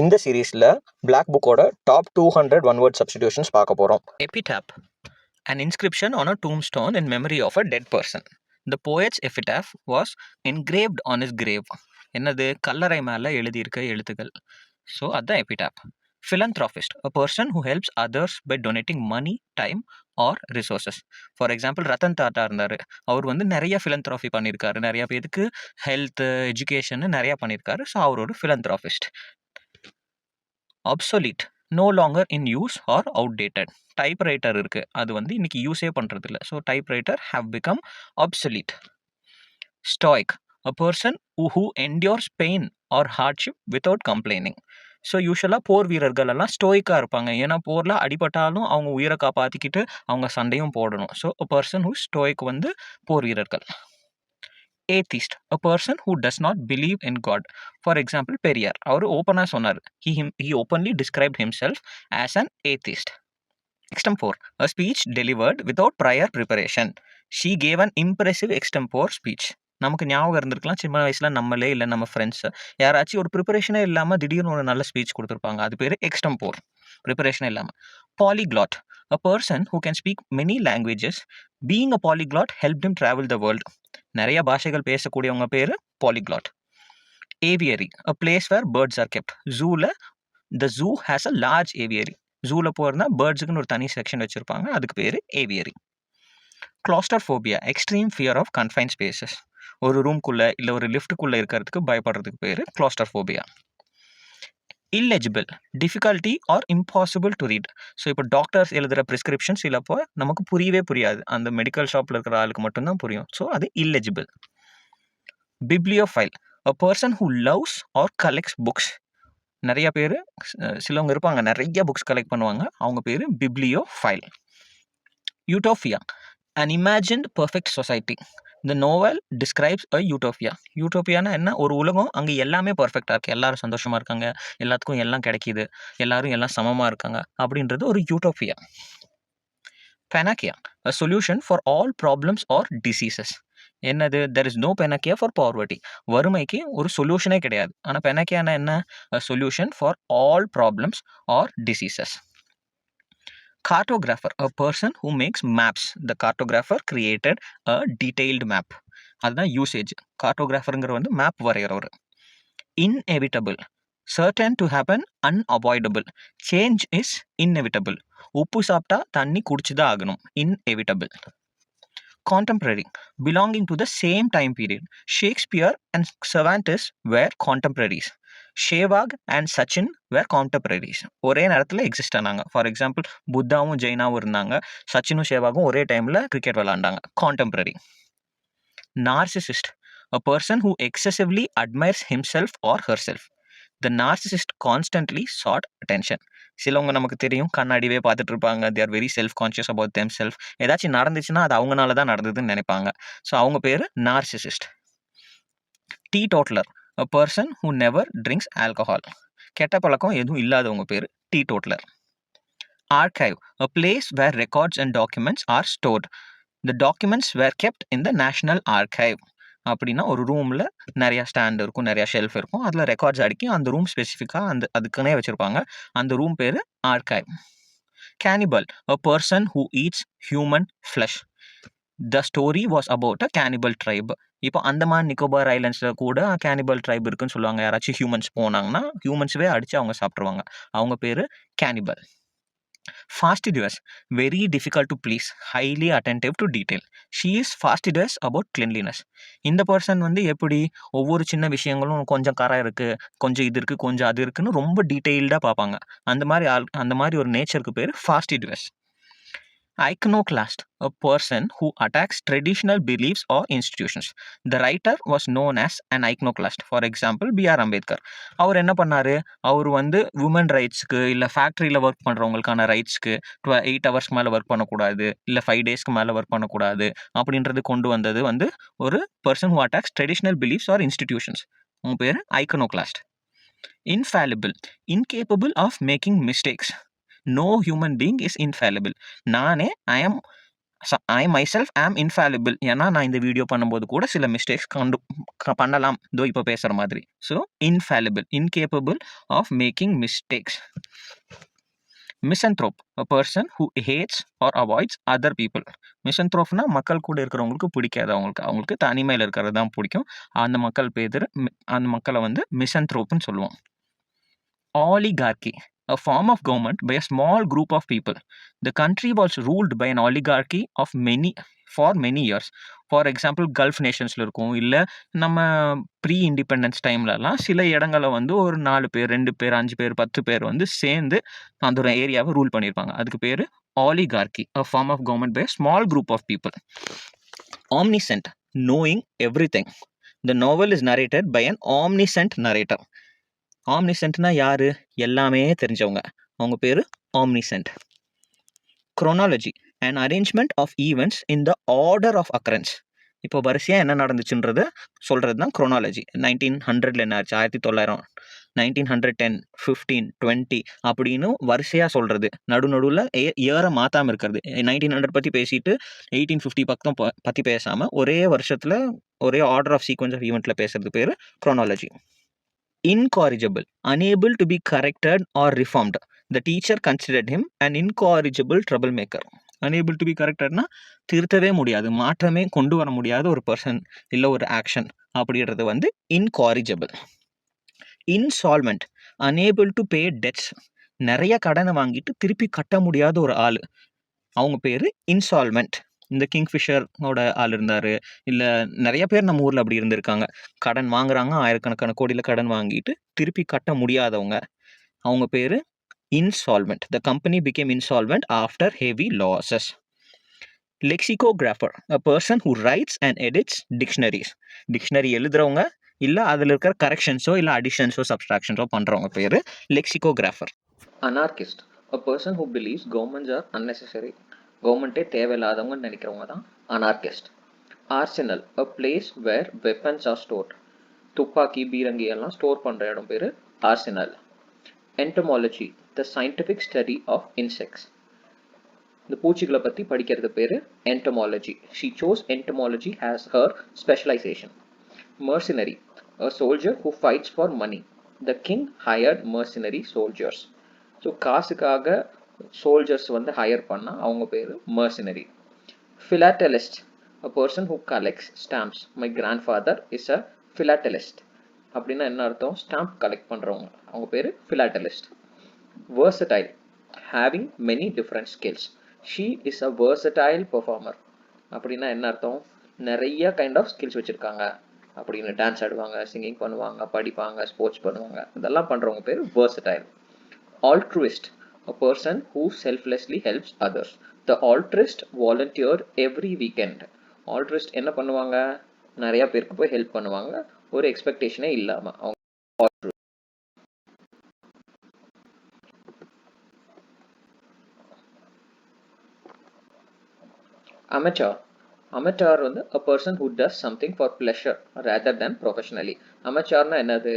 இந்த சீரீஸில் பிளாக் புக்கோட டாப் 200 ஒன் வேர்ட் சப்ஸ்டிடியூஷன்ஸ் பார்க்க போகிறோம். Epitaph, an inscription on a tombstone in memory of a dead person. The poet's epitaph was engraved on his grave. என்னது கல்லறை மேலே எழுதியிருக்க எழுத்துக்கள். ஸோ அதுதான் எபிடாப். Philanthropist, a person who helps others by donating money, time or resources. For example Ratan Tata இருந்தார். அவர் வந்து நிறைய ஃபிலந்த்ராஃபி பண்ணியிருக்காரு, நிறைய பேருக்கு ஹெல்த் எஜுகேஷன் நிறையா பண்ணியிருக்காரு. ஸோ அவர் ஒரு ஃபிலந்த்ராஃபிஸ்ட். obsolete, no longer in use or outdated. Typewriter இருக்கு, அது வந்து இன்னைக்கு யூஸே பண்றது இல்லை. So typewriter have become obsolete. stoic, a person who endures pain or hardship without complaining. So யூஸ்வலாக போர் வீரர்கள் எல்லாம் ஸ்டோயிக்காக இருப்பாங்க. ஏன்னா போரில் அடிபட்டாலும் அவங்க உயிரை காப்பாற்றிக்கிட்டு அவங்க சண்டையும் போடணும். So a person who stoic வந்து போர் வீரர்கள். atheist, a person who does not believe in God. For example, Periyar அவர் ஓப்பனாக சொன்னார். He openly described himself as an atheist. Extempore, a speech delivered without prior preparation. She gave an impressive extempore speech. நமக்கு ஞாபகம் இருந்திருக்கலாம், சின்ன வயசில் நம்மளே இல்லை நம்ம ஃப்ரெண்ட்ஸ் யாராச்சும் ஒரு ப்ரிப்பரேஷனே இல்லாமல் திடீர்னு ஒரு நல்ல ஸ்பீச் கொடுத்துருப்பாங்க. அது பேர் எக்ஸ்டம்போர், ப்ரிப்பரேஷனே இல்லாமல். Polyglot, a person who can speak many languages. Being a polyglot helped him travel the world. நிறைய பாஷைகள் பேசக்கூடியவங்க பேர் பாலிக்ளாட். ஏவியரி, a place where birds are kept. ஜூவில் the zoo has a large aviary. ஜூவில் போகிறதா பேர்ட்ஸுக்குன்னு ஒரு தனி செக்ஷன் வச்சுருப்பாங்க, அதுக்கு பேர் ஏவியரி. claustrophobia, extreme fear of confined spaces. ஒரு ரூம்குள்ளே இல்லை ஒரு லிஃப்ட்டுக்குள்ளே இருக்கிறதுக்கு பயப்படுறதுக்கு பேர் claustrophobia. illegible, difficulty or impossible to read. So இப்போ டாக்டர்ஸ் எழுதுகிற ப்ரிஸ்கிரிப்ஷன்ஸ் இல்லப்போ நமக்கு புரியவே புரியாது, அந்த மெடிக்கல் ஷாப்பில் இருக்கிற ஆளுக்கு மட்டும்தான் புரியும். ஸோ அது illegible. bibliophile, a person who loves or collects books. நிறைய பேர் சிலவங்க இருப்பாங்க நிறைய புக்ஸ் கலெக்ட் பண்ணுவாங்க, அவங்க பேர் bibliophile. utopia, an imagined perfect society. The novel describes a utopia. யூட்டோப்பியானா என்ன? ஒரு உலகம் அங்கே எல்லாமே பர்ஃபெக்டாக இருக்குது, எல்லாரும் சந்தோஷமாக இருக்காங்க, எல்லாத்துக்கும் எல்லாம் கிடைக்கிது, எல்லாரும் எல்லாம் சமமாக இருக்காங்க, அப்படின்றது ஒரு யூட்டோப்பியா. panacea, a solution for all problems or diseases. என்னது? there is no panacea for poverty. வறுமைக்கு ஒரு சொல்யூஷனே கிடையாது. ஆனால் பெனாக்கியானா என்ன? a solution for all problems or diseases. cartographer, a person who makes maps. The cartographer created a detailed map. அதுதான் usage. கார்டோகிராஃபருங்கிற வந்து map வரைகிறவர். inevitable, certain to happen, unavoidable. change is inevitable. உப்பு சாப்பிட்டா தண்ணி குடிச்சுதான் ஆகணும். inevitable. contemporary, belonging to the same time period. Shakespeare and Cervantes were contemporaries. Sehwag and Sachin were contemporaries. ஒரே நேரத்தில் exist ஆனாங்க. For example புத்தாவும் ஜெயினாவும் இருந்தாங்க, சச்சினும் ஷேவாகும் ஒரே டைமில் கிரிக்கெட் விளாண்டாங்க. Contemporary. Narcissist, a person who excessively admires himself or herself. The narcissist constantly sought attention. சிலவங்க நமக்கு தெரியும், கண்ணாடிவே பார்த்துட்டு இருப்பாங்க. they are very self conscious about themselves. ஏதாச்சும் நடந்துச்சுன்னா அது அவங்கனால தான் நடந்ததுன்னு நினைப்பாங்க. ஸோ அவங்க பேர் narcissist. teetotaler, a person who never drinks alcohol. கெட்ட பழக்கம் எதுவும் இல்லாதவங்க பேர் teetotaler. archive, a place where records and documents are stored. The documents were kept in the National Archive. அப்படின்னா ஒரு ரூமில் நிறையா ஸ்டாண்ட் இருக்கும், நிறையா ஷெல்ஃப் இருக்கும், அதில் ரெக்கார்ட்ஸ் அடிக்கி அந்த ரூம் ஸ்பெசிஃபிக்காக அதுக்குன்னே வச்சுருப்பாங்க. அந்த ரூம் பேர் archive. cannibal, a person who eats human flesh. The story was about a cannibal tribe. இப்போ அந்தமான் நிக்கோபார் ஐலண்ட்ஸில் கூட கேனிபல் ட்ரைப் இருக்குன்னு சொல்லுவாங்க. யாராச்சும் ஹியூமன்ஸ் போனாங்கன்னா ஹியூமன்ஸவே அடித்து அவங்க சாப்பிட்ருவாங்க, அவங்க பேர் cannibal. fastidious, very difficult to please, highly attentive to detail. She is fastidious about cleanliness. இந்த பர்சன் வந்து எப்படி ஒவ்வொரு சின்ன விஷயங்களும் கொஞ்சம் கரை இருக்குது, கொஞ்சம் இது இருக்குது, கொஞ்சம் அது இருக்குன்னு ரொம்ப டீட்டெயில்டாக பார்ப்பாங்க. அந்த மாதிரி ஒரு நேச்சருக்கு பேர் fastidious. iconoclast, a person who attacks traditional beliefs or institutions. The writer was known as an iconoclast. For example, B.R. Ambedkar. அவர் என்ன பண்ணார்? அவர் வந்து உமன் ரைட்ஸ்க்கு இல்லை ஃபேக்ட்ரியில் ஒர்க் பண்ணுறவங்களுக்கான ரைட்ஸ்க்கு 8 hours மேலே ஒர்க் பண்ணக்கூடாது, இல்லை 5 days மேலே ஒர்க் பண்ணக்கூடாது அப்படின்றது கொண்டு வந்தது வந்து ஒரு person who attacks traditional beliefs or institutions. அவங்க பேர் iconoclast. infallible, incapable of making mistakes. No human being is infallible. நானே I am ஐ மைசெல்ஃப் ஆம் இன்ஃபாலிபிள். ஏன்னா நான் இந்த வீடியோ பண்ணும்போது கூட சில மிஸ்டேக்ஸ் பண்ணலாம். இதோ இப்போ பேசுகிற மாதிரி. So infallible, incapable of making mistakes. Misanthrope, a person who hates or avoids other people. மிசன்த்ரோப்னா மக்கள் கூட இருக்கிறவங்களுக்கு பிடிக்காது, அவங்களுக்கு தனிமையில் இருக்கிறது தான் பிடிக்கும். அந்த மக்கள் பேர், அந்த மக்களை வந்து மிசன்த்ரோப்னு சொல்லுவோம். Oligarchy, a form of government by a small group of people. The country was ruled by an oligarchy for many years. For example Gulf நேஷன்ஸில் இருக்கும், இல்லை நம்ம ப்ரீ இண்டிபெண்டன்ஸ் டைம்லலாம் சில இடங்களை வந்து ஒரு 4 பேர், 2 பேர், 5 பேர், 10 பேர் வந்து சேர்ந்து அந்த ஒரு ஏரியாவை ரூல் பண்ணியிருப்பாங்க. அதுக்கு பேர் oligarchy, a form of government by a small group of people. Omniscient, knowing everything. The novel is narrated by an omniscient narrator. ஆம்னிசென்ட்னா யாரு? எல்லாமே தெரிஞ்சவங்க, அவங்க பேர் omniscient. Chronology, and arrangement of events in the order of occurrence. இப்போ வரிசையாக என்ன நடந்துச்சுன்றத சொல்கிறது தான் குரோனாலஜி. 1900 என்ன ஆச்சு, 1900, 1910, 15, 20 அப்படின்னு வரிசையாக சொல்கிறது. நடுநடுவில் இயரை மாற்றாமல் இருக்கிறது. 1900 பற்றி பேசிட்டு 1850 பக்கம் பற்றி பேசாமல் ஒரே வருஷத்தில் ஒரே ஆர்டர் ஆஃப் சீக்வன்ஸ் ஆஃப் ஈவெண்ட்டில் பேசுறது பேர் chronology. Incorrigible, unable to be corrected or reformed. The teacher considered him an incorrigible troublemaker. Unable to be correctedனா திருத்தவே முடியாது, மாற்றமே கொண்டு வர முடியாத ஒரு பர்சன் இல்லை ஒரு ஆக்ஷன் அப்படின்றது வந்து incorrigible. Insolvent, unable to pay debts. நிறைய கடனை வாங்கிட்டு திருப்பி கட்ட முடியாத ஒரு ஆள், அவங்க பேர் இன்சால்வெண்ட். இந்த கிங்ஃபிஷரோட ஆள் இருந்தார், இல்லை நிறைய பேர் நம்ம ஊரில் அப்படி இருந்திருக்காங்க. கடன் வாங்குறாங்க, ஆயிரக்கணக்கான கோடியில் கடன் வாங்கிட்டு திருப்பி கட்ட முடியாதவங்க, அவங்க பேர் insolvent. The company became insolvent after heavy losses. Lexicographer, a person who writes and edits dictionaries. Dictionary எழுதுறவங்க, இல்லை அதில் இருக்கிற கரெக்ஷன்ஸோ இல்லை அடிஷன்ஸோ சப்ஸ்ட்ராக்ஷன்ஸோ பண்ணுறவங்க பேர் lexicographer. Anarchist, a person who believes governments are unnecessary. கவர்மெண்ட்டே தேவையில்லாதவங்கன்னு நினைக்கிறவங்க தான் anarchist. Arsenal, a place where weapons are stored. துப்பாக்கி, பீரங்கி எல்லாம் ஸ்டோர் பண்ணுற இடம் பேர் arsenal. Entomology, the scientific study of insects. இந்த பூச்சிகளை பற்றி படிக்கிறது பேர் entomology. She chose entomology has her specialization. mercenary, a soldier who fights for money. The king hired mercenary soldiers. So காசுக்காக சோல்ஜர்ஸ் வந்து ஹையர் பண்ணால் அவங்க பேர் mercenary. Philatelist, a person who collects stamps. My grandfather is a philatelist. அப்படின்னா என்ன அர்த்தம்? Stamp collect பண்ணுறவங்க, அவங்க பேர் philatelist. Versatile, having many different skills. She is a versatile performer. அப்படின்னா என்ன அர்த்தம்? நிறைய கைண்ட் ஆஃப் ஸ்கில்ஸ் வச்சுருக்காங்க அப்படின்னு. டான்ஸ் ஆடுவாங்க, சிங்கிங் பண்ணுவாங்க, படிப்பாங்க, ஸ்போர்ட்ஸ் பண்ணுவாங்க, இதெல்லாம் பண்ணுறவங்க பேர் versatile. Altruist, a person who selflessly helps others. The altruist volunteered every weekend. Altruist என்ன பண்ணுவாங்க? நிறைய பேருக்கு போய் ஹெல்ப் பண்ணுவாங்க, ஒரு எக்ஸ்பெக்டேஷனே இல்லாம. அவங்க amateur. Amateur வந்து a person who does something for pleasure rather than professionally. amateurனா என்னது?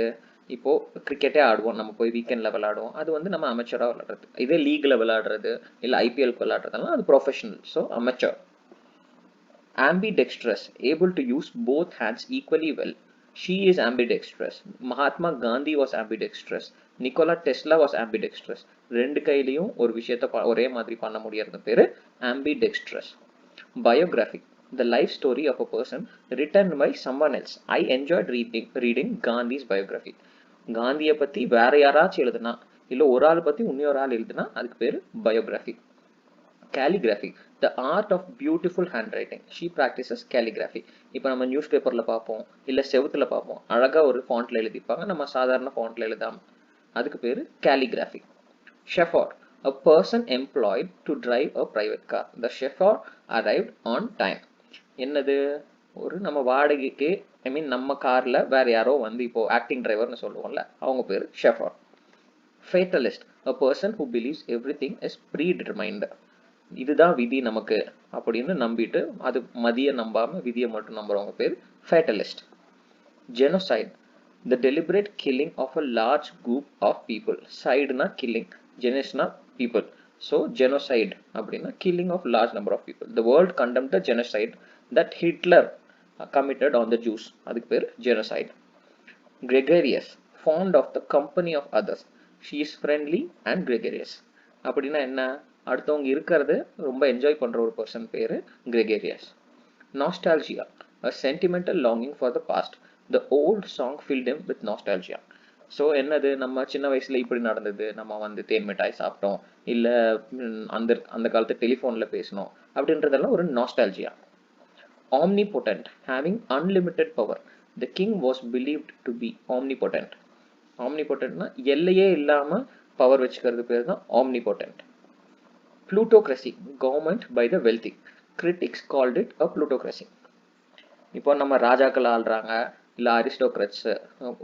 இப்போ கிரிக்கெட்டே ஆடுவோம், நம்ம போய் வீக்கெண்டில் விளையாடுவோம், அது வந்து நம்ம அமெச்சராக விளையாடுறது. இதே லீக்ல விளையாடுறது இல்லை ஐபிஎல்க்கு விளையாடுறதுலாம் அது professional. So amateur. ambidextrous, able to use both hands equally well. She is ambidextrous. Mahatma Gandhi was ambidextrous. Nikola Tesla was ambidextrous. ரெண்டு கையிலையும் ஒரு விஷயத்த ஒரே மாதிரி பண்ண முடியறது பேரு ambidextrous. Biography, the life story of a person written by someone else. I enjoyed reading Gandhi's biography. காந்தியை பற்றி வேற யாராச்சும் எழுதுனா, இல்லை ஒரு ஆள் பற்றி இன்னொரு ஆள் எழுதுனா அதுக்கு பேர் biography. Calligraphy, the art of beautiful handwriting. She practices calligraphy. இப்போ நம்ம நியூஸ் பேப்பரில் பார்ப்போம், இல்லை செவுத்தில் பார்ப்போம், அழகாக ஒரு ஃபாண்ட்டில் எழுதிப்பாங்க, நம்ம சாதாரண ஃபாண்ட்டில் எழுதாமல், அதுக்கு பேர் calligraphy. Chauffeur, a person employed to drive a private car. The chauffeur arrived on time. என்னது? ஒரு நம்ம வாடகைக்கு, நம்ம காரில் வேற யாரோ வந்து இப்போ ஆக்டிங் டிரைவர்னு சொல்லுவோம்ல, அவங்க பேர் chauffeur. Fatalist, a person who believes everything is predetermined. இதுதான் விதி நமக்கு அப்படின்னு நம்பிட்டு அது மதிய நம்பாம விதியை மட்டும் நம்புறவங்க பேர் fatalist. Genocide, the deliberate killing of a large group of people. Sideனா killing, genusனா people. So genocide அப்படின்னா killing of large number of people. The world condemned the genocide that Hitler committed on the Jews. அதுக்கு பேர் genocide. Gregarious, fond of the company of others. She is friendly and gregarious. அப்படின்னா என்ன, அடுத்தவங்க இருக்கிறது ரொம்ப enjoy பண்ற ஒரு person பேரு gregarious. Nostalgia, a sentimental longing for the past. The old song filled him with nostalgia. So என்னது, நம்ம சின்ன வயசுல இப்படி நடந்தது, நம்ம வந்து தேன் மிட்டாய் சாப்பிட்டோம், இல்லை அந்த அந்த காலத்து டெலிஃபோனில் பேசணும் அப்படின்றதெல்லாம் ஒரு nostalgia. Omnipotent, having unlimited power. The king was believed to be omnipotent. Omnipotentனா எல்லையே இல்லாமல் பவர் வச்சுக்கிறது பேர் தான் omnipotent. Plutocracy, government by the wealthy. Critics called it a plutocracy. இப்போ நம்ம ராஜாக்கள் ஆள்றாங்க, இல்லை அரிஸ்டோக்ரட்ஸ்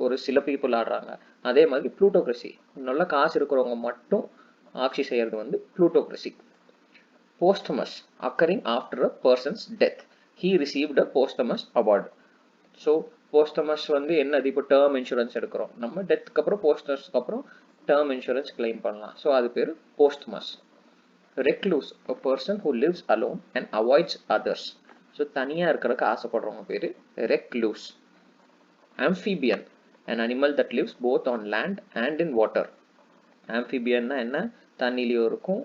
ஒரு சில பீப்புள் ஆடுறாங்க, அதே மாதிரி ப்ளூட்டோக்ரஸி, நல்ல காசு இருக்கிறவங்க மட்டும் ஆட்சி செய்யறது வந்து ப்ளூட்டோக்ரஸி. Posthumous, occurring after a person's death. He received a posthumous award. So posthumous வந்து என்னது, இப்போ டேர்ம் இன்சூரன்ஸ் எடுக்கிறோம், நம்ம டெத்துக்கு அப்புறம் போஸ்டமஸ்க்கு அப்புறம் டேர்ம் இன்சூரன்ஸ் கிளைம் பண்ணலாம். ஸோ அது பேர் போஸ்டமஸ். Recluse, a person who lives alone and avoids others. So தனியாக இருக்கிறதுக்கு ஆசைப்படுறவங்க பேர் recluse. Amphibian, an animal that lives both on land and in water. Amphibianனா என்ன, தண்ணிலையும் இருக்கும்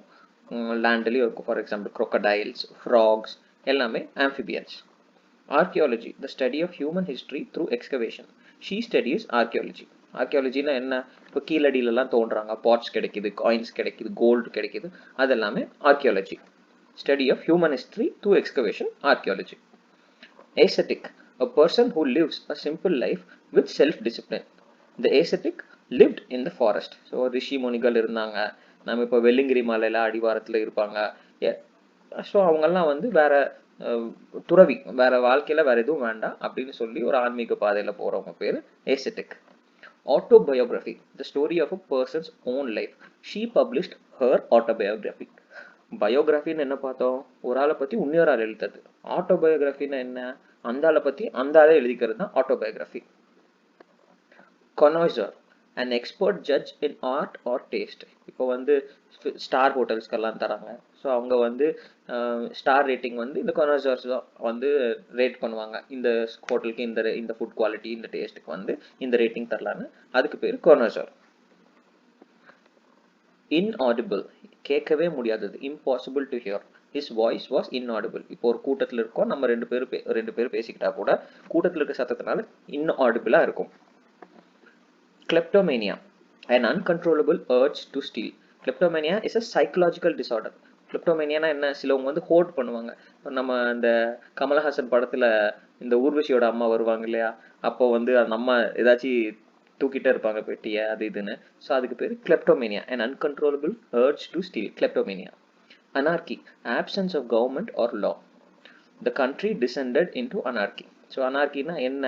லேண்ட்லேயும் இருக்கும். ஃபார் எக்ஸாம்பிள் crocodiles, frogs எல்லாமே amphibians. Archaeology, the study of human history through excavation. She studies archaeology. ஆர்கியாலஜினா என்ன, இப்போ கீழடியிலலாம் தோன்றாங்க, பாட்ஸ் கிடைக்குது, காயின்ஸ் கிடைக்குது, கோல்டு கிடைக்குது, அதெல்லாமே archaeology. Study of human history through excavation, archaeology. Ascetic, a person who lives a simple life with self-discipline. The ascetic lived in the forest. So rishi முனிகள் இருந்தாங்க, நம்ம இப்போ வெள்ளிங்கிரி மலையில அடிவாரத்தில் இருப்பாங்க. ஸோ அவங்கெல்லாம் வந்து வேற துறவி, வேற வாழ்க்கையில வேற எதுவும் வேண்டாம் அப்படின்னு சொல்லி ஒரு ஆன்மீக பாதையில போறவங்க பேரு ascetic. Autobiography, the story of a person's own life. She published her autobiography. பயோகிராஃபின்னு என்ன பார்த்தோம், ஒரு ஆளை பத்தி இன்னொரு ஆள் எழுதுறது. ஆட்டோபயோகிராஃபின்னு என்ன, அந்த ஆளை பத்தி அந்த ஆளே எழுதிக்கிறது தான் autobiography. Connoisseur, an expert judge in art or taste. இப்போ வந்து ஸ்டார் ஹோட்டல்ஸ்க்கெல்லாம் தராங்க, ஸோ அவங்க வந்து ஸ்டார் ரேட்டிங் வந்து இந்த connoisseurs தான் வந்து ரேட் பண்ணுவாங்க, இந்த ஹோட்டலுக்கு இந்த ஃபுட் குவாலிட்டி, இந்த டேஸ்ட்டுக்கு வந்து இந்த ரேட்டிங் தரலான்னு, அதுக்கு பேர் connoisseur. Inaudible, கேட்கவே முடியாதது, impossible to hear. His voice was inaudible. இப்போ ஒரு கூட்டத்தில் இருக்கோம், நம்ம ரெண்டு பேர் பேசிக்கிட்டா கூட கூட்டத்தில் இருக்க சத்தத்தினால inaudible-ஆ இருக்கும். Kleptomania, an uncontrollable urge to steal. Kleptomania is a psychological disorder. Kleptomania என்ன, சிலவங்க வந்து ஹோர்ட் பண்ணுவாங்க. நம்ம இந்த கமலஹாசன் படத்துல இந்த ஊர்வசியோட அம்மா வருவாங்க இல்லையா, அப்போ வந்து அந்த அம்மா ஏதாச்சும் தூக்கிட்டே இருப்பாங்க பெட்டிய, அது இதுன்னு. ஸோ அதுக்கு பேர் kleptomania, an uncontrollable urge to steal, kleptomania. Anarchy, absence of government or law. The country descended into anarchy. So அனார்கினா என்ன,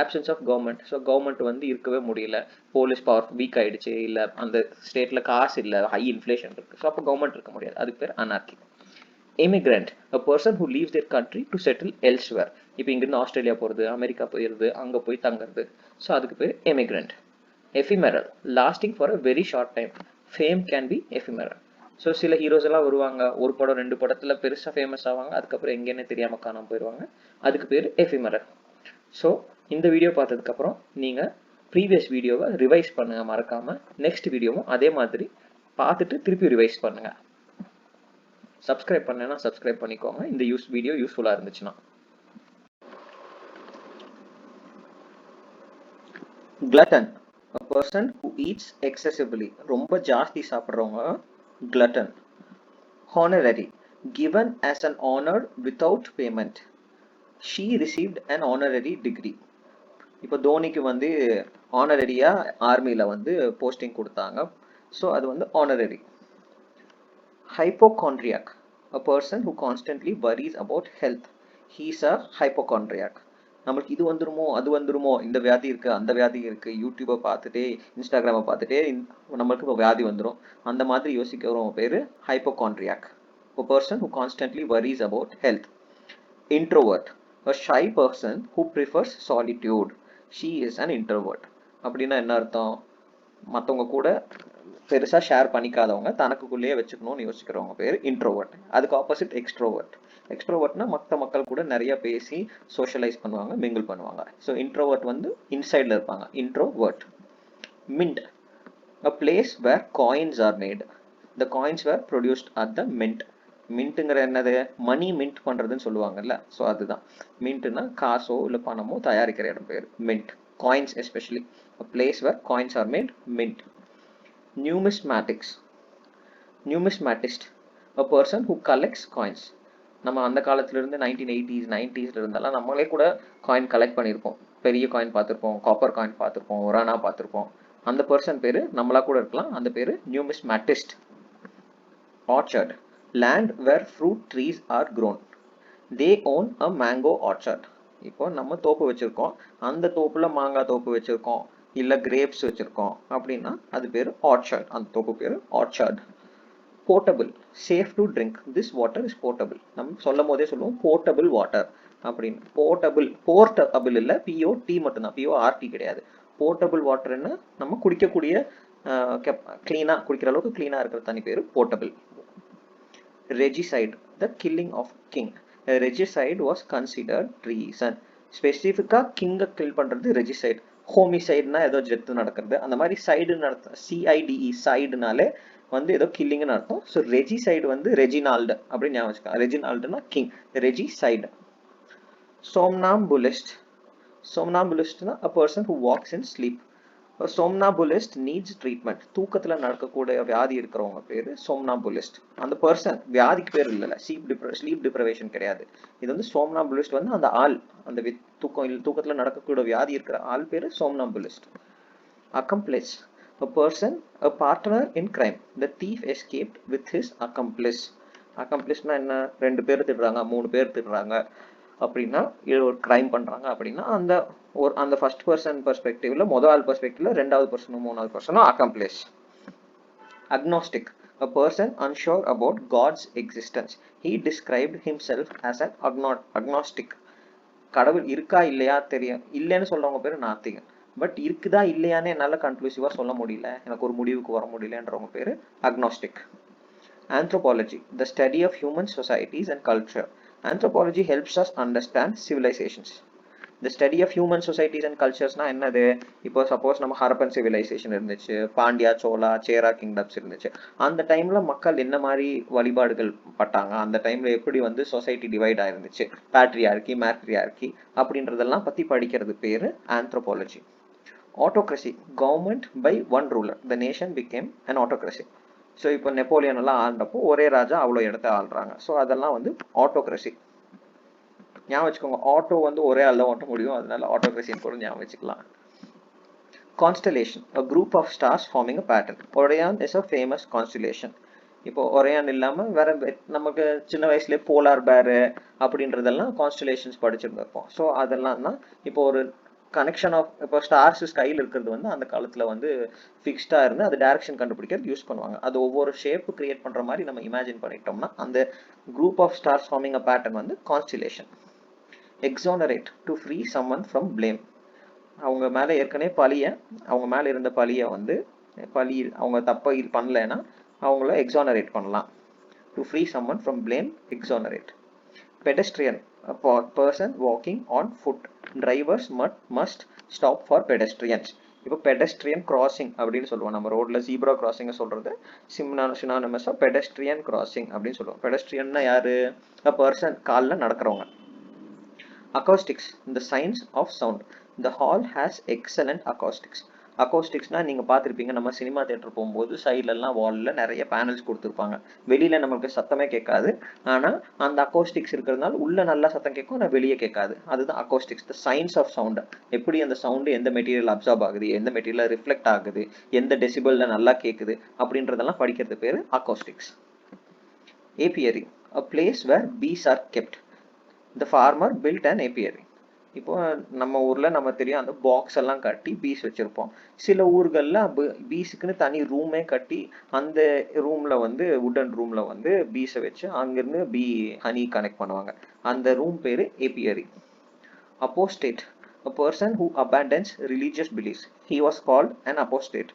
absence of government. So government வந்து இருக்கவே முடியல, போலீஸ் பவர் வீக் ஆயிடுச்சு, இல்லை அந்த ஸ்டேட்ல காசு இல்லை, ஹை இன்ஃப்ளேஷன் இருக்கு, ஸோ அப்போ கவர்மெண்ட் இருக்க முடியாது, அதுக்கு பேர் அனார்கி. Immigrant, a person who leaves their country to settle elsewhere. இப்போ இங்கிருந்து ஆஸ்திரேலியா போகிறது, அமெரிக்கா போயிடுது, அங்கே போய் தங்குறது, ஸோ அதுக்கு பேர் எமிக்ரண்ட். Ephemeral, lasting for a very short time. Fame can be ephemeral. So சில ஹீரோஸ் எல்லாம் வருவாங்க, ஒரு படம் 2 படத்துல பெருசா ஃபேமஸ் ஆவாங்க, அதுக்கப்புறம் எங்கேன்னு தெரியாம காணாம போயிடுவாங்க, அதுக்கு பேர் எஃபிமெரல். ஸோ இந்த வீடியோ பார்த்ததுக்கு அப்புறம் நீங்க ப்ரீவியஸ் வீடியோவை ரிவைஸ் பண்ணுங்க மறக்காம, நெக்ஸ்ட் வீடியோவும் அதே மாதிரி பார்த்துட்டு திருப்பி ரிவைஸ் பண்ணுங்க. சப்ஸ்கிரைப் பண்ணேன்னா சப்ஸ்கிரைப் பண்ணிக்கோங்க, இந்த வீடியோ யூஸ்ஃபுல்லா இருந்துச்சுன்னா. Glutton, a person who eats excessively. ரொம்ப ஜாஸ்தி சாப்பிட்றவங்க glutton. Honorary, given as an honor without payment. She received an honorary degree. இப்போ தோனிக்கு வந்து ஆனரரியா ஆர்மியில வந்து போஸ்டிங் கொடுத்தாங்க, ஸோ அது வந்து honorary. Hypochondriac, a person who constantly worries about health. He is a hypochondriac. நம்மளுக்கு இது வந்துருமோ அது வந்துருமோ, இந்த வியாதி இருக்கு அந்த வியாதி இருக்கு, யூடியூபை பார்த்துட்டே இன்ஸ்டாகிராமை பார்த்துட்டே நம்மளுக்கு இப்போ வியாதி வந்துடும், அந்த மாதிரி யோசிக்கிறவங்க பேர் hypochondriac. A person who constantly worries about health. Introvert, a shy person who prefers solitude. She is an introvert. அப்படின்னா என்ன அர்த்தம், மற்றவங்க கூட பெருசாக ஷேர் பண்ணிக்காதவங்க, தனக்குள்ளேயே வச்சுக்கணும்னு யோசிக்கிறவங்க பேர் இன்ட்ரோவர்ட். அதுக்கு ஆப்போசிட் எக்ஸ்ட்ரோவர்ட். எக்ஸ்ட்ரோவர்ட்னா மக்கள் கூட நிறைய பேசி சோஷியலைஸ் பண்ணுவாங்க, மிங்கிள் பண்ணுவாங்க. ஸோ இன்ட்ரோவர்ட் வந்து இன்சைடில் இருப்பாங்க, introvert. Mint, a place where coins are made. The coins were produced at the mint. மின்ட்டுங்கிற என்னது, மணி மின்ட் பண்ணுறதுன்னு சொல்லுவாங்கல்ல, ஸோ அதுதான் மின்ட்னா காசோ இல்லை பணமோ தயாரிக்கிற இடம் பேர் mint. Coins especially, a place where coins are made, mint. Numismatics, numismatist, a person who collects coins. நம்ம அந்த காலத்துலேருந்து 1980s 90s இருந்தெல்லாம் நம்மளே கூட காயின் கலெக்ட் பண்ணியிருப்போம். பெரிய காயின் பார்த்துருப்போம், காப்பர் காயின் பார்த்துருப்போம், ஒரானா பார்த்துருப்போம். அந்த பர்சன் பேர் நம்மளா கூட இருக்கலாம், அந்த பேர் numismatist. Orchard, land where fruit trees are grown. They own a mango orchard. இப்போ நம்ம தோப்பு வச்சுருக்கோம், அந்த தோப்பில் மாங்காய் தோப்பு வச்சுருக்கோம், இல்லை கிரேப்ஸ் வச்சுருக்கோம் அப்படின்னா அது பேர் ஆர்ச்சர்ட், அந்த தோப்பு பேர் orchard. Potable, safe to drink, this water is potable. நம்ம சொல்லும் போதே சொல்லுவோம் போர்ட்டபிள் வாட்டர் அப்படின்னு. போர்ட்டபிள், போர்ட்டபிள் இல்லை, பிஓடி மட்டும்தான், பிஓஆர்டி கிடையாது. போர்ட்டபிள் வாட்டர்னு நம்ம குடிக்கக்கூடிய கிளீனாக குடிக்கிற அளவுக்கு கிளீனாக இருக்கிற தனி பேர் potable. Regicide, the killing of king. Regicide was considered treason. ஸ்பெசிஃபிக்காக கிங்கை கில் பண்ணுறது ரெஜிசைட். ஹோமிசைட்னா ஏதோ ஜெத்து நடக்கிறது, அந்த மாதிரி சைடு நடத்த, சிஐடிஇ சைடுனாலே வந்து ஏதோ கில்லிங்னு அர்த்தம். ஸோ ரெஜிசைடு வந்து ரெஜினால்டு அப்படின்னு ஞாபகம் வச்சுக்கலாம். ரெஜினால்டுனா king, ரெஜிசைடு. சோம்னாம்புலிஸ்ட், சோம்னாம்புலிஸ்ட்னா a person who walks in sleep. A somnambulist needs treatment. தூக்கத்தில் நடக்கக்கூடிய வியாதி இருக்கிறவங்க பேர் சோம்னாம்புலிஸ்ட். அந்த பர்சன், வியாதிக்கு பேர் இல்லைல்ல, ஸ்லீப் டிப்ரவேஷன் கிடையாது. இது வந்து சோம்னாம்புலிஸ்ட் வந்து அந்த ஆள், அந்த தூக்கத்தில் நடக்கக்கூடிய வியாதி இருக்கிற ஆள் பேர் சோம்னாம்புலிஸ்ட். Accomplice, a person, a partner in crime. The thief escaped with his accomplice. Accompliceனா என்ன, 2 பேர் திருடுறாங்க, 3 பேர் திருடுறாங்க அப்படின்னா, ஒரு கிரைம் பண்ணுறாங்க அப்படின்னா, அந்த ஃபர்ஸ்ட் பர்சன் பெர்ஸ்பெக்டிவ்ல, முதல் ஆள் பெர்ஸ்பெக்டிவ்ல, 2வது பர்சனும் 3வது பர்சனும் accomplice. Agnostic, a person unsure about God's existence. He described himself as an agnostic. கடவுள் இருக்கா இல்லையா தெரியும், இல்லைன்னு சொல்றவங்க பேர் நாத்திகன். பட் இருக்குதா இல்லையான்னு என்னால் கன்க்ளூசிவாக சொல்ல முடியல, எனக்கு ஒரு முடிவுக்கு வர முடியலன்றவங்க பேர் agnostic. Anthropology, the study of human societies and culture. Anthropology helps us understand civilizations. The study of human societies and culturesனா என்னது, இப்போ சப்போஸ் நம்ம ஹரப்பன் சிவிலைசேஷன் இருந்துச்சு, பாண்டியா சோலா சேரா கிங்டம்ஸ் இருந்துச்சு, அந்த டைம்ல மக்கள் என்ன மாதிரி வழிபாடுகள் பட்டாங்க, அந்த டைம்ல எப்படி வந்து சொசைட்டி டிவைட் ஆயிருந்துச்சு, பேட்ரியார்கி மேட்ரியார்கி அப்படின்றதெல்லாம் பத்தி படிக்கிறது பேரு anthropology. Autocracy, government by one ruler, the nation become an autocracy. So இப்போ நெப்போலியன் எல்லாம் ஆண்டப்போ ஒரே ராஜா அவ்வளோ இடத்த ஆள்றாங்க, ஸோ அதெல்லாம் வந்து ஆட்டோக்ரசி. ஞாபகம் வச்சுக்கோங்க, ஆட்டோ வந்து ஒரே ஆள் தான் ஓட்ட முடியும், அதனால ஆட்டோக்ரசின்னு கூட ஞாபகம் வச்சுக்கலாம். Constellation, a group of stars forming a pattern. Orion is a famous constellation. இப்போ ஒரையான் இல்லாமல் வேற நமக்கு சின்ன வயசுலேயே போலார் பேரு அப்படின்றதெல்லாம் கான்ஸ்டலேஷன்ஸ் படிச்சிருந்திருப்போம். ஸோ அதெல்லாம் தான் இப்போ ஒரு கனெக்ஷன் ஆஃப், இப்போ ஸ்டார்ஸ் ஸ்கையில் இருக்கிறது வந்து அந்த காலத்தில் வந்து ஃபிக்ஸ்டாக இருந்து அது டைரக்ஷன் கண்டுபிடிக்கிறது யூஸ் பண்ணுவாங்க. அது ஒவ்வொரு ஷேப்பு கிரியேட் பண்ணுற மாதிரி நம்ம இமேஜின் பண்ணிட்டோம்னா அந்த group of stars forming a pattern வந்து constellation. Exonerate, to free someone from blame. அவங்க மேலே ஏற்கனவே அவங்க மேலே இருந்த பழியை வந்து அவங்க தப்பை பண்ணலைன்னா அவங்கள எக்ஸானரேட் பண்ணலாம். To free someone from blame, exonerate. Pedestrian, a person walking on foot. Drivers must stop for pedestrians. இப்போ பெடஸ்ட்ரியன் கிராசிங் அப்படின்னு சொல்லுவோம், நம்ம ரோட்ல ஜீப்ரா கிராசிங் சொல்றது சினானிமஸா பெடஸ்ட்ரியன் கிராசிங் அப்படின்னு சொல்லுவோம். பெடஸ்ட்ரியன்னா யாரு, a person, காலில் நடக்கிறவங்க. அக்கௌஸ்டிக்ஸ், the science of sound. The hall has excellent acoustics. அக்கௌஸ்டிக்ஸ்னா நீங்கள் பார்த்துருப்பீங்க, நம்ம சினிமா தேட்டர் போகும்போது சைட்லலாம் வாலில் நிறைய பேனல்ஸ் கொடுத்துருப்பாங்க, வெளியில் நமக்கு சத்தமே கேட்காது, ஆனால் அந்த அக்கௌஸ்டிக்ஸ் இருக்கிறதுனால உள்ள நல்லா சத்தம் கேட்கும், ஆனால் வெளியே கேட்காது. அதுதான் அக்கௌஸ்டிக்ஸ், த சயின்ஸ் ஆஃப் சவுண்டு. எப்படி அந்த சவுண்டு எந்த மெட்டீரியல் அப்சார்ப் ஆகுது, எந்த மெட்டீரியல் ரிஃப்ளெக்ட் ஆகுது, எந்த டெசிபலில் நல்லா கேட்குது அப்படின்றதெல்லாம் படிக்கிறது பேர் அக்கௌஸ்டிக்ஸ். ஏபியரி, a place where bees are kept. The farmer built an apiary. இப்போ நம்ம ஊரில் நம்ம தெரியும் அந்த பாக்ஸ் எல்லாம் கட்டி பீஸ் வச்சுருப்போம். சில ஊர்களில் பீஸுக்குன்னு தனி ரூமே கட்டி அந்த ரூமில் வந்து வுடன் ரூமில் வந்து பீஸை வச்சு அங்கேருந்து ஹனி கனெக்ட் பண்ணுவாங்க. அந்த ரூம் பேர் ஏபியரி. Apostate, a person who abandons religious beliefs. He was called an apostate.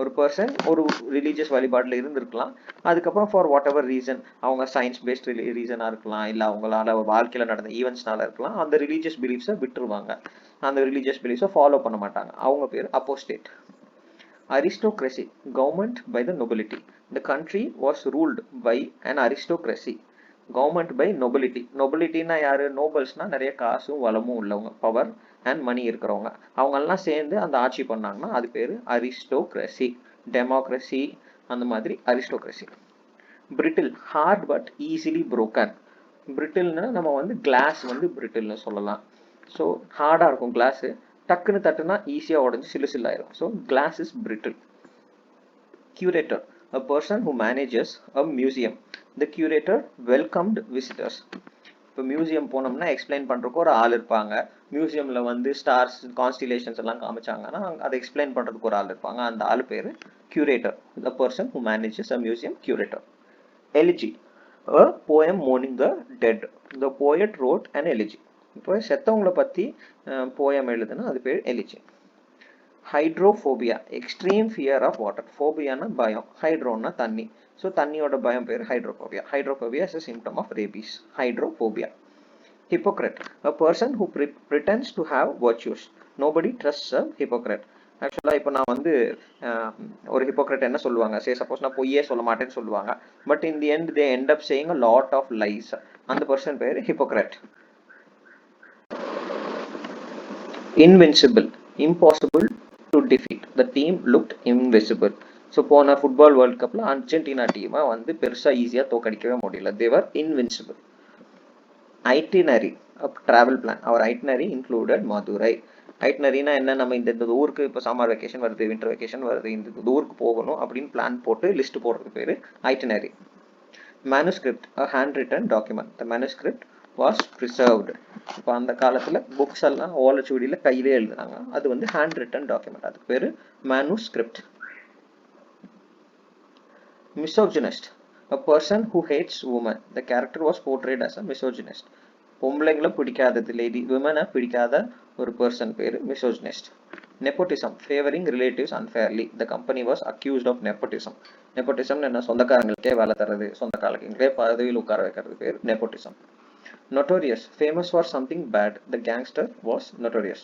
ஒரு பர்சன் ஒரு ரிலீஜியஸ் வழிபாட்டில் இருந்திருக்கலாம், அதுக்கப்புறம் ஃபார் வாட் எவர் ரீசன், அவங்க சயின்ஸ் பேஸ்ட் ரீசனாக இருக்கலாம், இல்லை அவங்களால வாழ்க்கையில் நடந்த ஈவெண்ட்ஸ்னால இருக்கலாம், அந்த ரிலீஜியஸ் பிலீஃப்ஸை விட்டுருவாங்க, அந்த ரிலீஜியஸ் பிலீஃப்ஸை ஃபாலோ பண்ண மாட்டாங்க, அவங்க பேர் அப்போஸ்டேட். Aristocracy, government by the nobility. The country was ruled by an aristocracy. Government by nobility. Nobilityனா யாரு? நோபல்ஸ்னா நிறைய காசும் வளமும் உள்ளவங்க, பவர் அண்ட் மணி இருக்கிறவங்க, அவங்கெல்லாம் சேர்ந்து அந்த ஆட்சி பண்ணாங்கன்னா அது பேர் அரிஸ்டோக்ரஸி. டெமோக்ரஸி அந்த மாதிரி aristocracy. Brittle, hard but easily broken. பிரிட்டில்னா நம்ம வந்து கிளாஸ் வந்து பிரிட்டில்னு சொல்லலாம். ஸோ ஹார்டாக இருக்கும் கிளாஸு, டக்குன்னு தட்டுனா ஈஸியாக உடஞ்சி சில்லு சில்லாயிரும். So glass is brittle. Curator, a person who manages a museum. The curator welcomed visitors. இப்போ மியூசியம் போனோம்னா எக்ஸ்பிளைன் பண்ணுறதுக்கு ஒரு ஆள் இருப்பாங்க. மியூசியமில் வந்து ஸ்டார்ஸ் கான்ஸ்டிலேஷன்ஸ் எல்லாம் காமிச்சாங்கன்னா அதை எக்ஸ்பிளைன் பண்ணுறதுக்கு ஒரு ஆள் இருப்பாங்க. அந்த ஆள் பேர் curator. The person who manages a museum, curator. Elegy, a poem mourning the dead. The poet wrote an elegy. இப்போ செத்தவங்களை பற்றி போயம் எழுதுனா அது பேர் elegy. Hydrophobia, extreme fear of water. ஃபோபியானா பயம், ஹைட்ரோனா தண்ணி, ஸோ தண்ணியோட பயம் பேர் hydrophobia. Hydrophobia is a symptom of rabies. Hydrophobia. Hypocrite, a person who pretends to have virtues. Nobody trusts a hypocrite. ஆக்சுவலாக இப்போ நான் வந்து ஒரு ஹிப்போக்ரட் என்ன சொல்லுவாங்க, சே சப்போஸ் நான் பொய்யே சொல்ல மாட்டேன்னு சொல்லுவாங்க, but in the end they end up saying a lot of lies. அந்த பர்சன் பேர் hypocrite. Invincible, impossible to defeat. The team looked invisible. So போன ஃபுட்பால் வேர்ல்ட் கப்பில் அர்ஜென்டினா டீமை வந்து பெருசாக ஈஸியாக தோக்கடிக்கவே முடியல. They were invincible. Itinerary, travel plan. Her itinerary included Madurai. ஐட்டினரினா என்ன, நம்ம இந்த ஊருக்கு இப்போ சம்மர் வெக்கேஷன் வருது, வின்டர் வெக்கேஷன் வருது, இந்த ஊருக்கு போகணும் அப்படின்னு பிளான் போட்டு லிஸ்ட் போடுறது பேர் itinerary. Manuscript, a handwritten document. The manuscript was preserved. இப்போ அந்த காலத்தில் புக்ஸ் எல்லாம் ஓலைச்சுவடியில் கையிலே எழுதுனாங்க, அது வந்து ஹேண்ட் ரிட்டன் டாக்குமெண்ட், அதுக்கு பேர் manuscript. Misogynist, a person who hates women. The character was portrayed as a misogynist. பொம்பளைங்களை பிடிக்காதது, லேடி விமனை பிடிக்காத ஒரு பர்சன் பேர் misogynist. Nepotism, favoring relatives unfairly. The company was accused of nepotism. Nepotism என்ன, சொந்தக்காரங்களுக்கே வேலை தரது, சொந்தக்காரங்களுக்கே பதவியில் உட்கார வைக்கிறது பேர் nepotism. Notorious, famous for something bad. The gangster was notorious.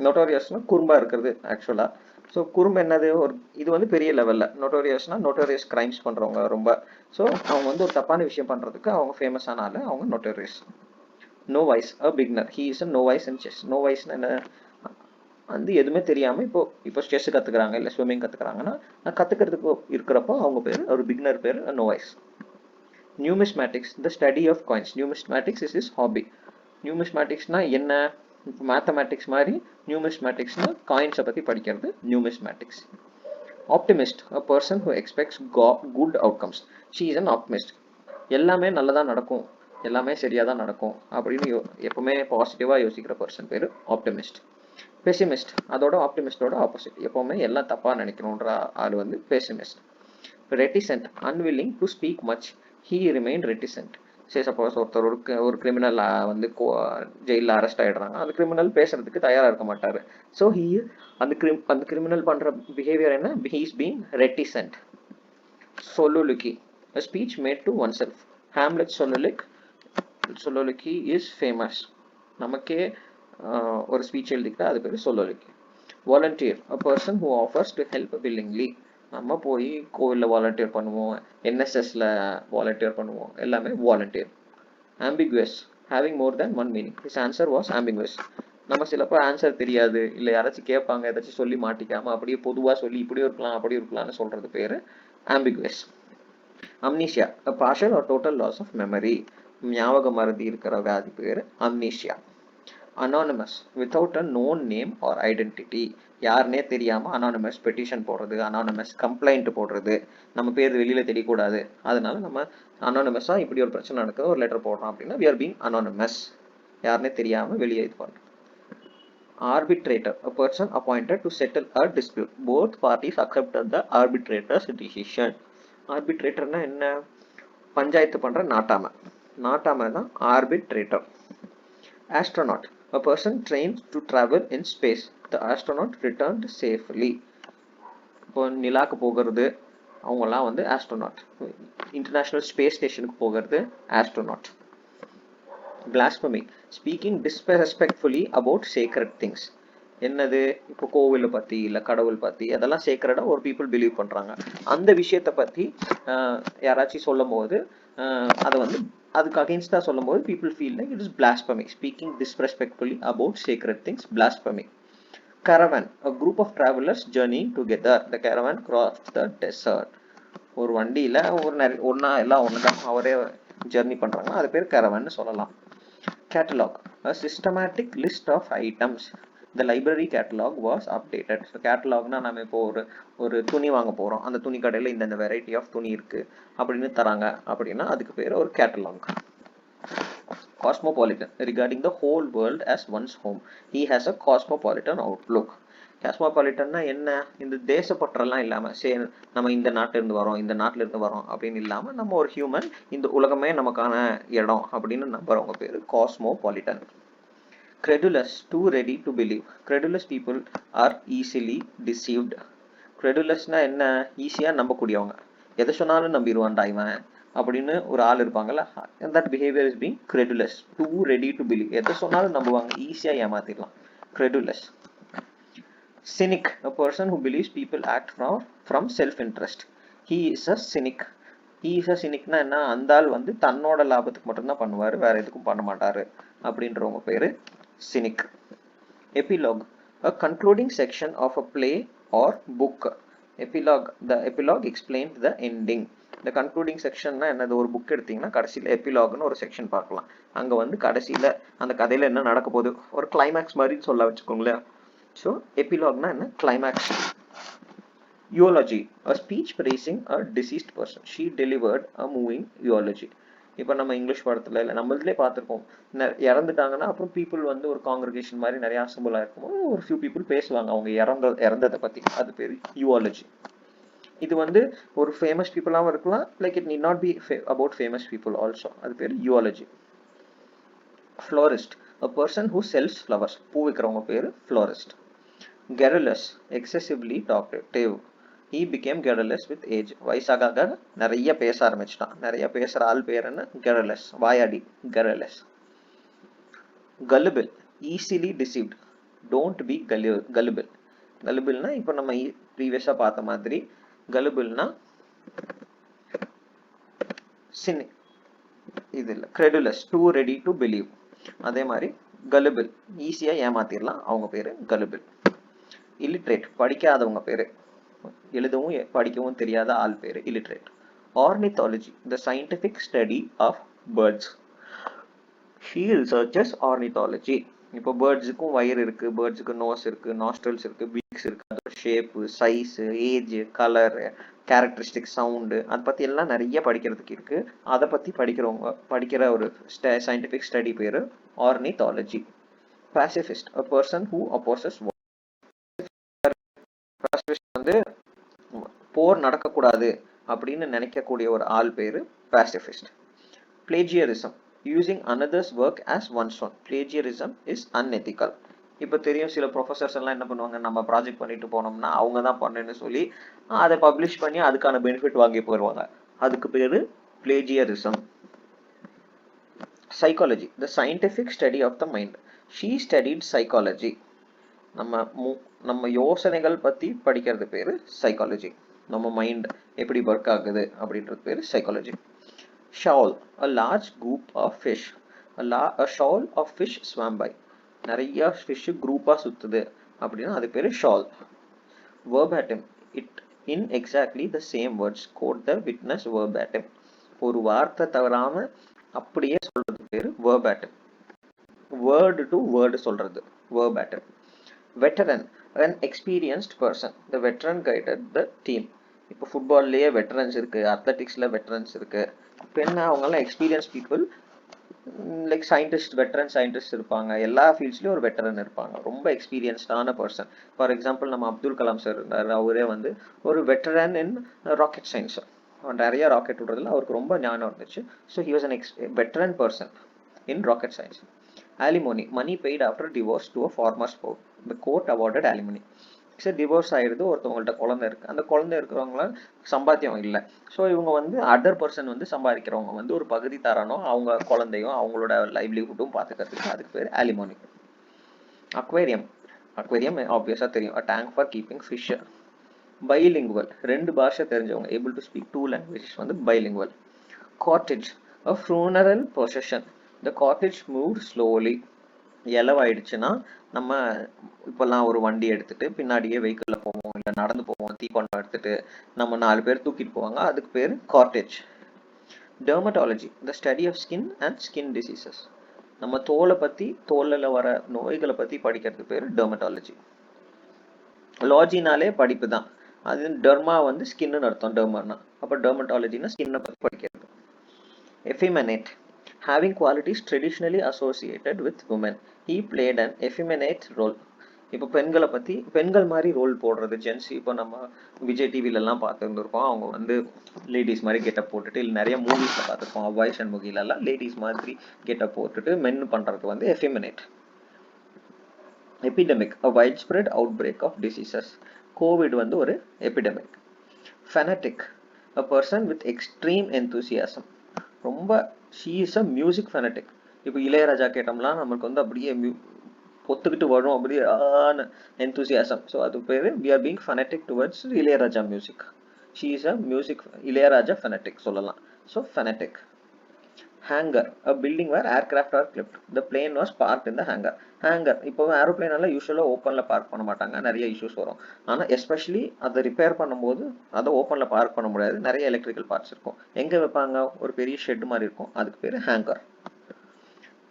Notoriousனா குறும்பா இருக்கிறது ஆக்சுவலா. ஸோ குறும்பு என்னது, ஒரு இது வந்து பெரிய லெவலில். நோட்டோரியஸ்னா நோட்டோரியஸ் கிரைம்ஸ் பண்ணுறவங்க ரொம்ப. ஸோ அவங்க வந்து ஒரு தப்பான விஷயம் பண்ணுறதுக்கு அவங்க ஃபேமஸானால அவங்க notorious. Novice, a beginner. He is a novice in chess. நோவைஸ்னா என்ன, வந்து எதுவுமே தெரியாமல் இப்போ செஸ் கற்றுக்குறாங்க இல்லை ஸ்விம்மிங் கற்றுக்குறாங்கன்னா கற்றுக்கிறதுக்கு இருக்கிறப்போ அவங்க பேர் ஒரு பிகினர் பேர் novice. Numismatics, the study of coins. Numismatics is is hobby. நியூமிஸ்மேட்டிக்ஸ்னா என்ன, மேத்தமேட்டிக்ஸ் மாதிரி நியூமிஸ்மேட்டிக்ஸ்னா காயின்ஸை பற்றி படிக்கிறது numismatics. Optimist, a person who expects good outcomes. She is an optimist. எல்லாமே நல்லதாக நடக்கும், எல்லாமே சரியாக தான் நடக்கும் அப்படின்னு எப்பவுமே பாசிட்டிவாக யோசிக்கிற பர்சன் பேர் ஆப்டிமிஸ்ட். பெசிமிஸ்ட், அதோட ஆப்டிமிஸ்டோட ஆப்போசிட், எப்பவுமே எல்லாம் தப்பாக நினைக்கணுன்ற ஆள் வந்து pessimist. Reticent, unwilling to speak much. He remain reticent. சரி சப்போஸ் ஒருத்தர் ஒரு கிரிமினல் வந்து ஜெயிலில் அரெஸ்ட் ஆகிடுறாங்க, அந்த கிரிமினல் பேசுறதுக்கு தயாராக இருக்க மாட்டார். ஸோ அந்த கிரிமினல் பண்ணுற பிஹேவியர் என்ன, he is being reticent. Soliloquy, a speech made to oneself. Hamlet's soliloquy is famous. நமக்கே ஒரு ஸ்பீச் எழுதிக்கிட்டா அது பேர் soliloquy. Volunteer, a person who offers to help willingly. நம்ம போய் கோவிலில் வாலண்டியர் பண்ணுவோம், என்எஸ்எஸ்ல வாலண்டியர் பண்ணுவோம், எல்லாமே volunteer. Ambiguous, having more than one meaning. His answer was ambiguous. நம்ம சிலப்போ ஆன்சர் தெரியாது, இல்லை யாராச்சும் கேட்பாங்க, ஏதாச்சும் சொல்லி மாட்டிக்காமல் அப்படியே பொதுவாக சொல்லி இப்படியும் இருக்கலாம் அப்படி இருக்கலாம்னு சொல்கிறது பேர் ambiguous. Amnesia, a partial or total loss of memory. ஞாபக மறதி இருக்கிற வியாதி பேர் amnesia. Anonymous, without a known name or identity. யாருனே தெரியாமல் அனானிமஸ் பெட்டிஷன் போடுறது, அனானிமஸ் கம்ப்ளைண்ட் போடுறது, நம்ம பேர் வெளியில் தெரியக்கூடாது, அதனால நம்ம அனானிமஸாக இப்படி ஒரு பிரச்சனை நடக்குது ஒரு லெட்டர் போடுறோம் அப்படின்னா we are being anonymous. யாருனே தெரியாமல் வெளியே இது பண்ணுறோம். Arbitrator, a person appointed to settle a dispute. Both parties accepted the arbitrator's decision. ஆர்பிட்ரேட்டர்னா என்ன, பஞ்சாயத்து பண்ணுற நாட்டாமை தான் arbitrator. Astronaut, a person trained to travel in space. The astronaut returned safely. இப்போ நிலாக்கு போகிறது அவங்கெல்லாம் வந்து ஆஸ்ட்ரோநாட். இன்டர்நேஷ்னல் ஸ்பேஸ் ஸ்டேஷனுக்கு போகிறது astronaut. blasphemy, speaking disrespectfully about sacred things. என்னது இப்போ கோவிலை பற்றி இல்லை கடவுள் பற்றி அதெல்லாம் சேக்ரடாக ஒரு பீப்புள் பிலீவ் பண்ணுறாங்க. அந்த விஷயத்தை பற்றி யாராச்சும் சொல்லும் போது அதை வந்து அதுக்கு அகெயின்ஸ்டாக சொல்லும் போது people feel like it is blasphemy. Speaking disrespectfully about sacred things, blasphemy. Caravan, a group of travelers journeying together. The caravan crossed the desert. ஒரு வண்டியில் ஒன்றா எல்லாம் ஒன்று தான் அவரே ஜெர்னி பண்ணுறாங்க, அது பேர் கேரவன்னு சொல்லலாம். Catalog, a systematic list of items. The library catalog was updated. So catalogனா நம்ம இப்போ ஒரு துணி வாங்க போகிறோம், அந்த துணி கடையில் இந்த வெரைட்டி ஆஃப் துணி இருக்குது அப்படின்னு தராங்க அப்படின்னா அதுக்கு பேர் ஒரு catalog. Cosmopolitan, regarding the whole world as one's home. He has a cosmopolitan outlook. காஸ்மோபாலிட்டன்னா என்ன, இந்த தேசப்பற்றெல்லாம் இல்லாமல் நம்ம இந்த நாட்டிலிருந்து வரோம் இந்த நாட்டிலிருந்து வரோம் அப்படின்னு இல்லாமல் நம்ம ஒரு ஹியூமன், இந்த உலகமே நமக்கான இடம் அப்படின்னு நம்புறவங்க பேர் cosmopolitan. Credulous, too ready to believe. Credulous people are easily deceived. Credulousனா என்ன, ஈஸியாக நம்பக்கூடியவங்க, எதை சொன்னாலும் நம்பிடுவான்டா இவன் அப்படின்னு ஒரு ஆள் இருப்பாங்கல்ல, that behavior is being credulous. Too ready to believe, எதை சொன்னாலும் நம்புவாங்க, ஈஸியாக ஏமாத்திடலாம். Credulous. Cynic, a person who believes people act from self-interest. He is a cynic. He is a cynicனா என்ன, அந்த ஆள் வந்து தன்னோட லாபத்துக்கு மட்டும்தான் பண்ணுவார், வேற எதுக்கும் பண்ண மாட்டாரு அப்படின்றவங்க பேரு cynic. Epilogue, a concluding section of a play or book. Epilogue, the epilogue explains the ending. The concluding sectionனா என்னது, ஒரு புக் எடுத்தீங்கன்னா கடைசியில் எபிலாக்னு ஒரு செக்ஷன் பார்க்கலாம். அங்கே வந்து கடைசியில் அந்த கதையில் என்ன நடக்க போகுது, ஒரு கிளைமேக்ஸ் மாதிரி சொல்ல வச்சுக்கோங்களேன். So, epilogue na climax. Eulogy, a speech praising a deceased person. She delivered a moving eulogy. இப்போ நம்ம இங்கிலீஷ் படத்துல இல்லை நம்மளே பார்த்துருக்கோம், இறந்துட்டாங்கன்னா அப்புறம் பீப்புள் வந்து ஒரு காங்கிரிகேஷன் மாதிரி நிறைய அசம்பிளாக இருக்கும்போது ஒரு ஃபியூ பீப்புள் பேசுவாங்க அவங்க இறந்ததை பற்றி, அது பேர் யூவாலஜி. இது வந்து ஒரு ஃபேமஸ் பீப்புளாகவும் இருக்கலாம், like it need not be about famous people also, அது பேர் யூவாலஜி. Florist, a person who sells flowers. பூ விற்கிறவங்க பேர் florist. Garrulous, excessively talkative. He became garrulous with age. வயசாக நிறைய பேச ஆரம்பிச்சிட்டான், நிறைய பேசுற ஆள் பேர் என்ன, garrulous, Vayadi, garrulous. Gullible, easily deceived. Don't be gullible. Gullibleனா இப்போ நம்ம ப்ரீவியஸா பார்த்த மாதிரி, gullibleனா cynic, இது இல்லை credulous, too ready to believe. அதே மாதிரி gullible, ஈஸியா ஏமாத்திரலாம், அவங்க பேரு gullible. Illiterate, படிக்காதவங்க பேரு, எழுதவும் படிக்கவும் தெரியாத ஆள் பேரு illiterate. Ornithology, the scientific study of birds. She researches ornithology. இப்போ பேர்ட்ஸுக்கும் வயிறு இருக்கு, பேர்ட்ஸுக்கு நோஸ் இருக்கு, நாஸ்ட்ரல்ஸ் இருக்கு, பீக்ஸ் இருக்கு, அதோட shape, size, age, colour, characteristic, sound, அதை பத்தி எல்லாம் நிறைய படிக்கிறதுக்கு இருக்கு. அதை பத்தி படிக்கிற ஒரு சயின்டிபிக் ஸ்டடி பேரு ornithology. Pacifist, a person who opposes war. வந்து போர் நடக்கக்கூடாது அப்படின்னு நினைக்கக்கூடிய ஒரு ஆள் பேரு பேசிபிஸ்ட். Plagiarism, using another's work as one's own. Plagiarism is unethical. இப்போ தெரியும் சில ப்ரொஃபஸர்ஸ் எல்லாம் என்ன பண்ணுவாங்க, நம்ம ப்ராஜெக்ட் பண்ணிட்டு போனோம்னா அவங்க தான் பண்ணேன்னு சொல்லி அதை பப்ளிஷ் பண்ணி அதுக்கான பெனிஃபிட் வாங்கி போயிடுவாங்க, அதுக்கு பேரு plagiarism. Psychology, the scientific study of the mind. She studied psychology. நம்ம யோசனைகள் பத்தி படிக்கிறது பேரு சைக்காலஜி, நம்ம மைண்ட் எப்படி ஒர்க் ஆகுது அப்படின்றது பேரு psychology. Shoal, a large group of fish. A shoal of fish swam by. நிறைய ஃபிஷ் குரூப்பா சுத்துது அப்படின்னா அது பேரு shoal. Verbatim, it in exactly the same words, quote the witness verbatim. ஒரு வார்த்தை தவறாம அப்படியே சொல்றது பேரு verbatim. Word to word சொல்றது verbatim. Veteran, an experienced person. The veteran guided the team. இப்போ ஃபுட்பால்லேயே வெட்டரன்ஸ் இருக்கு, அத்லெட்டிக்ஸில் வெட்டரன்ஸ் இருக்கு. இப்போ என்ன, அவங்கெல்லாம் experience people, like scientist, veteran scientist இருப்பாங்க, எல்லா ஃபீல்ட்ஸ்லேயும் ஒரு வெட்டரன் இருப்பாங்க, ரொம்ப எக்ஸ்பீரியன்ஸ்டான பர்சன். ஃபார் எக்ஸாம்பிள் நம்ம அப்துல் கலாம் சார் இருந்தார், அவரே வந்து ஒரு வெட்டரன் இன் ராக்கெட் சயின்ஸ், நிறைய ராக்கெட் விடுறதுல அவருக்கு ரொம்ப ஞானம் இருந்துச்சு. So he was an veteran person in rocket science. Alimony, money paid after divorce to a former spouse. The court awarded alimony. சரி டிவோர்ஸ் ஆயிடுது, ஒருத்தவங்கள்ட்ட குழந்தை இருக்கு, அந்த குழந்தை இருக்கிறவங்களால சம்பாத்தியம் இல்லை. ஸோ இவங்க வந்து அதர் பர்சன் வந்து சம்பாதிக்கிறவங்க வந்து ஒரு பகுதி தரணும் அவங்க குழந்தையும் அவங்களோட லைவ்லிஹுட்டும் பார்த்துக்கிறதுக்கு, அதுக்கு பேர் alimony. அக்வேரியம், அக்வேரியம் ஆப்வியஸாக தெரியும், tank for keeping fish. Bilingual, ரெண்டு பாஷை தெரிஞ்சவங்க, able to speak two languages வந்து bilingual. Cortege, a funeral procession, the cartage moved slowly. இலவாயிடுச்சுன்னா நம்ம இப்போல்லாம் ஒரு வண்டி எடுத்துட்டு பின்னாடியே வெஹிக்கிளில் போவோம், இல்லை நடந்து போவோம், தீப்பந்தம் எடுத்துட்டு நம்ம 4 பேர் தூக்கிட்டு போவாங்க, அதுக்கு பேர் cortege. Dermatology, the study of skin and skin diseases, நம்ம தோலை பற்றி தோலில் வர நோய்களை பற்றி படிக்கிறதுக்கு பேர் டெர்மட்டாலஜி. லாஜினாலே படிப்பு தான், அது டெர்மா வந்து ஸ்கின்னு அர்த்தம், டெர்மர்னா, அப்போ டெர்மட்டாலஜினா ஸ்கின்னை பற்றி படிக்கிறது. Effeminate, having qualities traditionally associated with women, he played an effeminate role. இப்போ பெண்களை பற்றி பெண்கள் மாதிரி ரோல் போடுறது ஜென்ஸ். இப்போ நம்ம விஜய் டிவிலெல்லாம் பார்த்துருந்துருப்போம், அவங்க வந்து லேடிஸ் மாதிரி கெட்டப் போட்டுட்டு, இல்லை நிறைய மூவிஸில் பார்த்துருப்போம், அவ்வாய் சண்முகிலெல்லாம் லேடிஸ் மாதிரி கெட்டப் போட்டுட்டு மென் பண்ணுறது வந்து effeminate. Epidemic, a widespread outbreak of diseases. Covid வந்து ஒரு epidemic. Fanatic, a person with extreme enthusiasm. ரொம்ப she is a music fanatic. இப்போ இளையராஜா கேட்டோம்னா நமக்கு வந்து அப்படியே பொத்துக்கிட்டு வரும், அப்படியே enthusiasm. ஸோ அது பேர் we are being fanatic towards Ilaiyaraaja music. she is a music Ilaiyaraaja fanatic சொல்லலாம். So fanatic. Hangar, a building where aircraft are clipped. The plane was parked in the hangar. Hangar, இப்போ ஏரோப்ளேன் எல்லாம் யூஸ்வலாக ஓப்பனில் park பண்ண மாட்டாங்க, நிறைய இஷ்யூஸ் வரும். ஆனால் எஸ்பெஷலி அதை ரிப்பேர் பண்ணும்போது அதை ஓப்பனில் பார்க் பண்ண முடியாது, நிறைய எலக்ட்ரிக்கல் பார்ட்ஸ் இருக்கும். எங்கே வைப்பாங்க, ஒரு பெரிய ஷெட் மாதிரி இருக்கும், அதுக்கு பேர் hanger.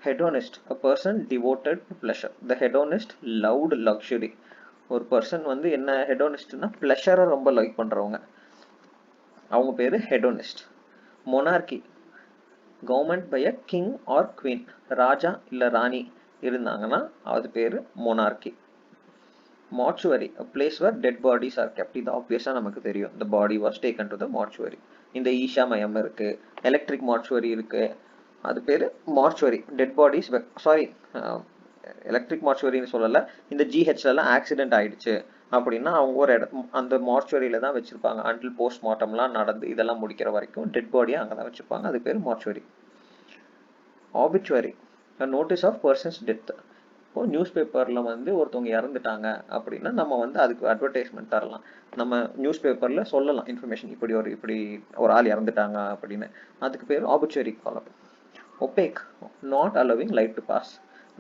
Hedonist, a person devoted to pleasure. The hedonist loved luxury. ஒரு பர்சன் வந்து என்ன ஹெடோனிஸ்ட்னா ப்ளஷரை ரொம்ப லைக் பண்ணுறவங்க, அவங்க பேர் hedonist. Monarchy, government by a king or queen, ராஜா இல்லை ராணி இருந்தாங்கன்னா அது பேர் monarchy. Mortuary, a place where dead bodies are kept. இது ஆப்வியஸாக நமக்கு தெரியும், the body was taken to the mortuary. இந்த ஈஷா மையம் இருக்கு, எலக்ட்ரிக் மார்ச்சுவரி இருக்கு, அது பேர் mortuary. Dead bodies, sorry electric மார்ச்சுவரின்னு சொல்லலை, இந்த ஜிஹெச்லலாம் ஆக்சிடென்ட் ஆயிடுச்சு அப்படின்னா அவங்க ஒரு அந்த மார்ச்சுவரியில தான் வச்சிருப்பாங்க அன்டில் போஸ்ட்மார்ட்டம்லாம் நடந்து இதெல்லாம் முடிக்கிற வரைக்கும் டெட் பாடியை அங்கே தான் வச்சிருப்பாங்க, அது பேர் mortuary. Obituary, notice of persons death. இப்போ நியூஸ் பேப்பரில் வந்து ஒருத்தவங்க இறந்துட்டாங்க அப்படின்னா நம்ம வந்து அதுக்கு அட்வர்டைஸ்மெண்ட் தரலாம், நம்ம நியூஸ் பேப்பரில் சொல்லலாம் இன்ஃபர்மேஷன், இப்படி ஒரு ஆள் இறந்துட்டாங்க அப்படின்னு, அதுக்கு பேர் ஆபிச்சுவரி காலம். Opaque, not allowing light to pass.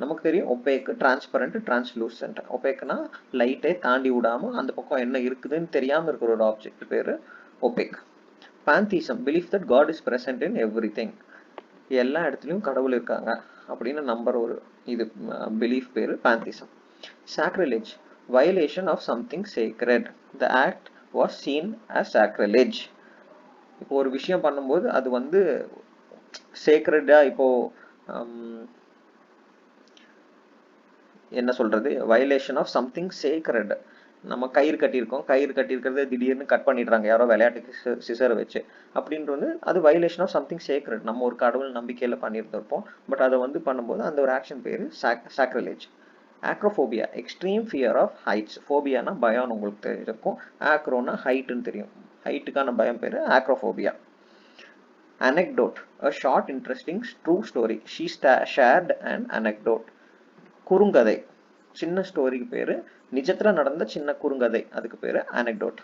நமக்கு தெரியும் ஒபேக், டிரான்ஸ்பரண்ட், டிரான்ஸ்லூசன்ட். ஒபேக்னா லைட்டே தாண்டி விடாம அந்த பக்கம் என்ன இருக்குதுன்னு தெரியாமல் இருக்கிற ஒரு ஆப்ஜெக்ட் பேர் opaque. Pantheism, belief that god is present in everything. எல்லா இடத்துலையும் கடவுள் இருக்காங்க அப்படின்னு நம்புற ஒரு இது பிலீஃப் பேர் pantheism. Sacrilege, violation of something sacred. The act was seen as sacrilege. இப்போ ஒரு விஷயம் பண்ணும்போது அது வந்து சேக்ரெட்டா, இப்போ என்ன சொல்றது, வயலேஷன் ஆஃப் சம்திங் சேக்ரெட். நம்ம கயிறு கட்டியிருக்கிறது திடீர்னு கட் பண்ணிடுறாங்க யாரோ விளையாட்டுக்கு சிசரை வச்சு அப்படின்றது, அது வயலேஷன் ஆஃப் சம்திங் சேக்ரெட். நம்ம ஒரு கடவுள் நம்பிக்கையில் பண்ணியிருந்திருப்போம், பட் அதை வந்து பண்ணும்போது அந்த ஒரு ஆக்ஷன் பேர் சாக்ரிலேஜ். Acrophobia, extreme fear of heights. ஃபோபியானா பயம் உங்களுக்கு தெரிஞ்சிருக்கும், ஆக்ரோனா ஹைட்டுன்னு தெரியும், ஹைட்டுக்கான பயம் பேர் acrophobia. Anecdote, a short interesting true story. She shared an anecdote. குறுங்கதை, சின்ன ஸ்டோரிக்கு பேரு நிஜத்துல நடந்த சின்ன குறுங்கதை, அதுக்கு பேரு anecdote.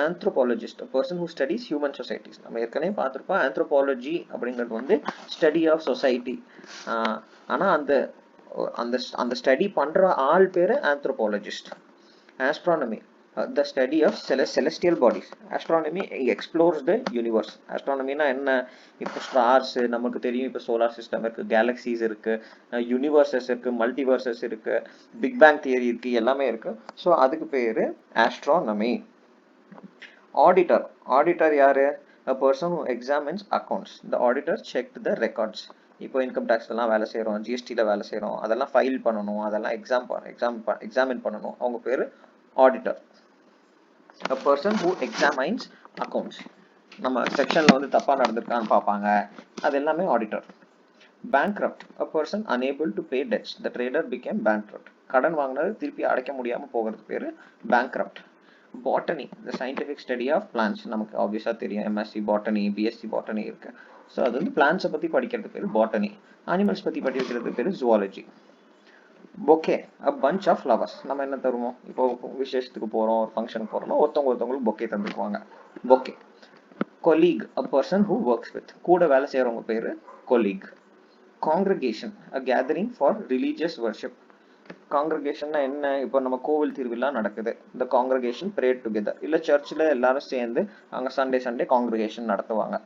Anthropologist, a person who studies human societies. நம்ம ஏற்கனவே பார்த்துருப்போம், anthropology அப்படிங்கிறது வந்து ஸ்டடி ஆஃப் சொசைட்டி. ஆனா அந்த அந்த அந்த ஸ்டடி பண்ற ஆள் பேரு anthropologist. Astronomy, the study of celestial bodies. Astronomy explores the universe. Astronomy-னா என்ன, இப்போ ஸ்டார்ஸ் நமக்கு தெரியும், இப்போ சோலார் சிஸ்டம் இருக்கு, கேலக்சிஸ் இருக்கு, யூனிவர்சஸ் இருக்கு, மல்டிவர்சஸ் இருக்கு, பிக் பேங் தியரி இருக்கு, எல்லாமே இருக்கு. ஸோ அதுக்கு பேரு ஆஸ்ட்ரானமி. ஆடிட்டர், ஆடிட்டர் யாரு, a person who examines accounts. The auditor checked the records. இப்போ இன்கம் டேக்ஸ்லாம் வேலை செய்கிறோம், ஜிஎஸ்டியில் வேலை செய்கிறோம், அதெல்லாம் ஃபைல் பண்ணணும், அதெல்லாம் எக்ஸாமின் பண்ணணும், அவங்க பேர் auditor. A person who examines accounts. நம்ம செக்ஷனில் வந்து தப்பாக நடந்திருக்கான்னு பார்ப்பாங்க, அது எல்லாமே auditor. Bankrupt, a person unable to pay debts. The trader became bankrupt. கடன் வாங்கினது திருப்பி அடைக்க முடியாமல் போகிறது பேர் bankrupt. Botany, the scientific study of plants. நமக்கு ஆப்வியஸாக தெரியும் எம்எஸ்சி பாட்டனி, பிஎஸ்சி பாட்டனி இருக்கு. ஸோ அது வந்து பிளான்ஸை பற்றி படிக்கிறது பேர் பாட்டனி. அனிமல்ஸ் பற்றி படிக்கிறது பேர் zoology. Bouquet, a bunch of flowers. நம்ம என்ன தருவோம், இப்போ விசேஷத்துக்கு போகிறோம், ஒரு ஃபங்க்ஷனுக்கு போகிறோம்னா ஒருத்தவங்களுக்கு பொக்கே தந்துக்குவாங்க, bouquet. Colleague, a person who works with. கூட வேலை செய்கிறவங்க பேர் colleague. Congregation, a gathering for religious worship. காங்கிரிகேஷன்னா என்ன, இப்போ நம்ம கோவில் திருவிழா நடக்குது, இந்த காங்கிரிகேஷன் ப்ரேட் டுகெதர். இல்லை சர்ச்சில் எல்லாரும் சேர்ந்து அங்கே சண்டே காங்கிரிகேஷன் நடத்துவாங்க.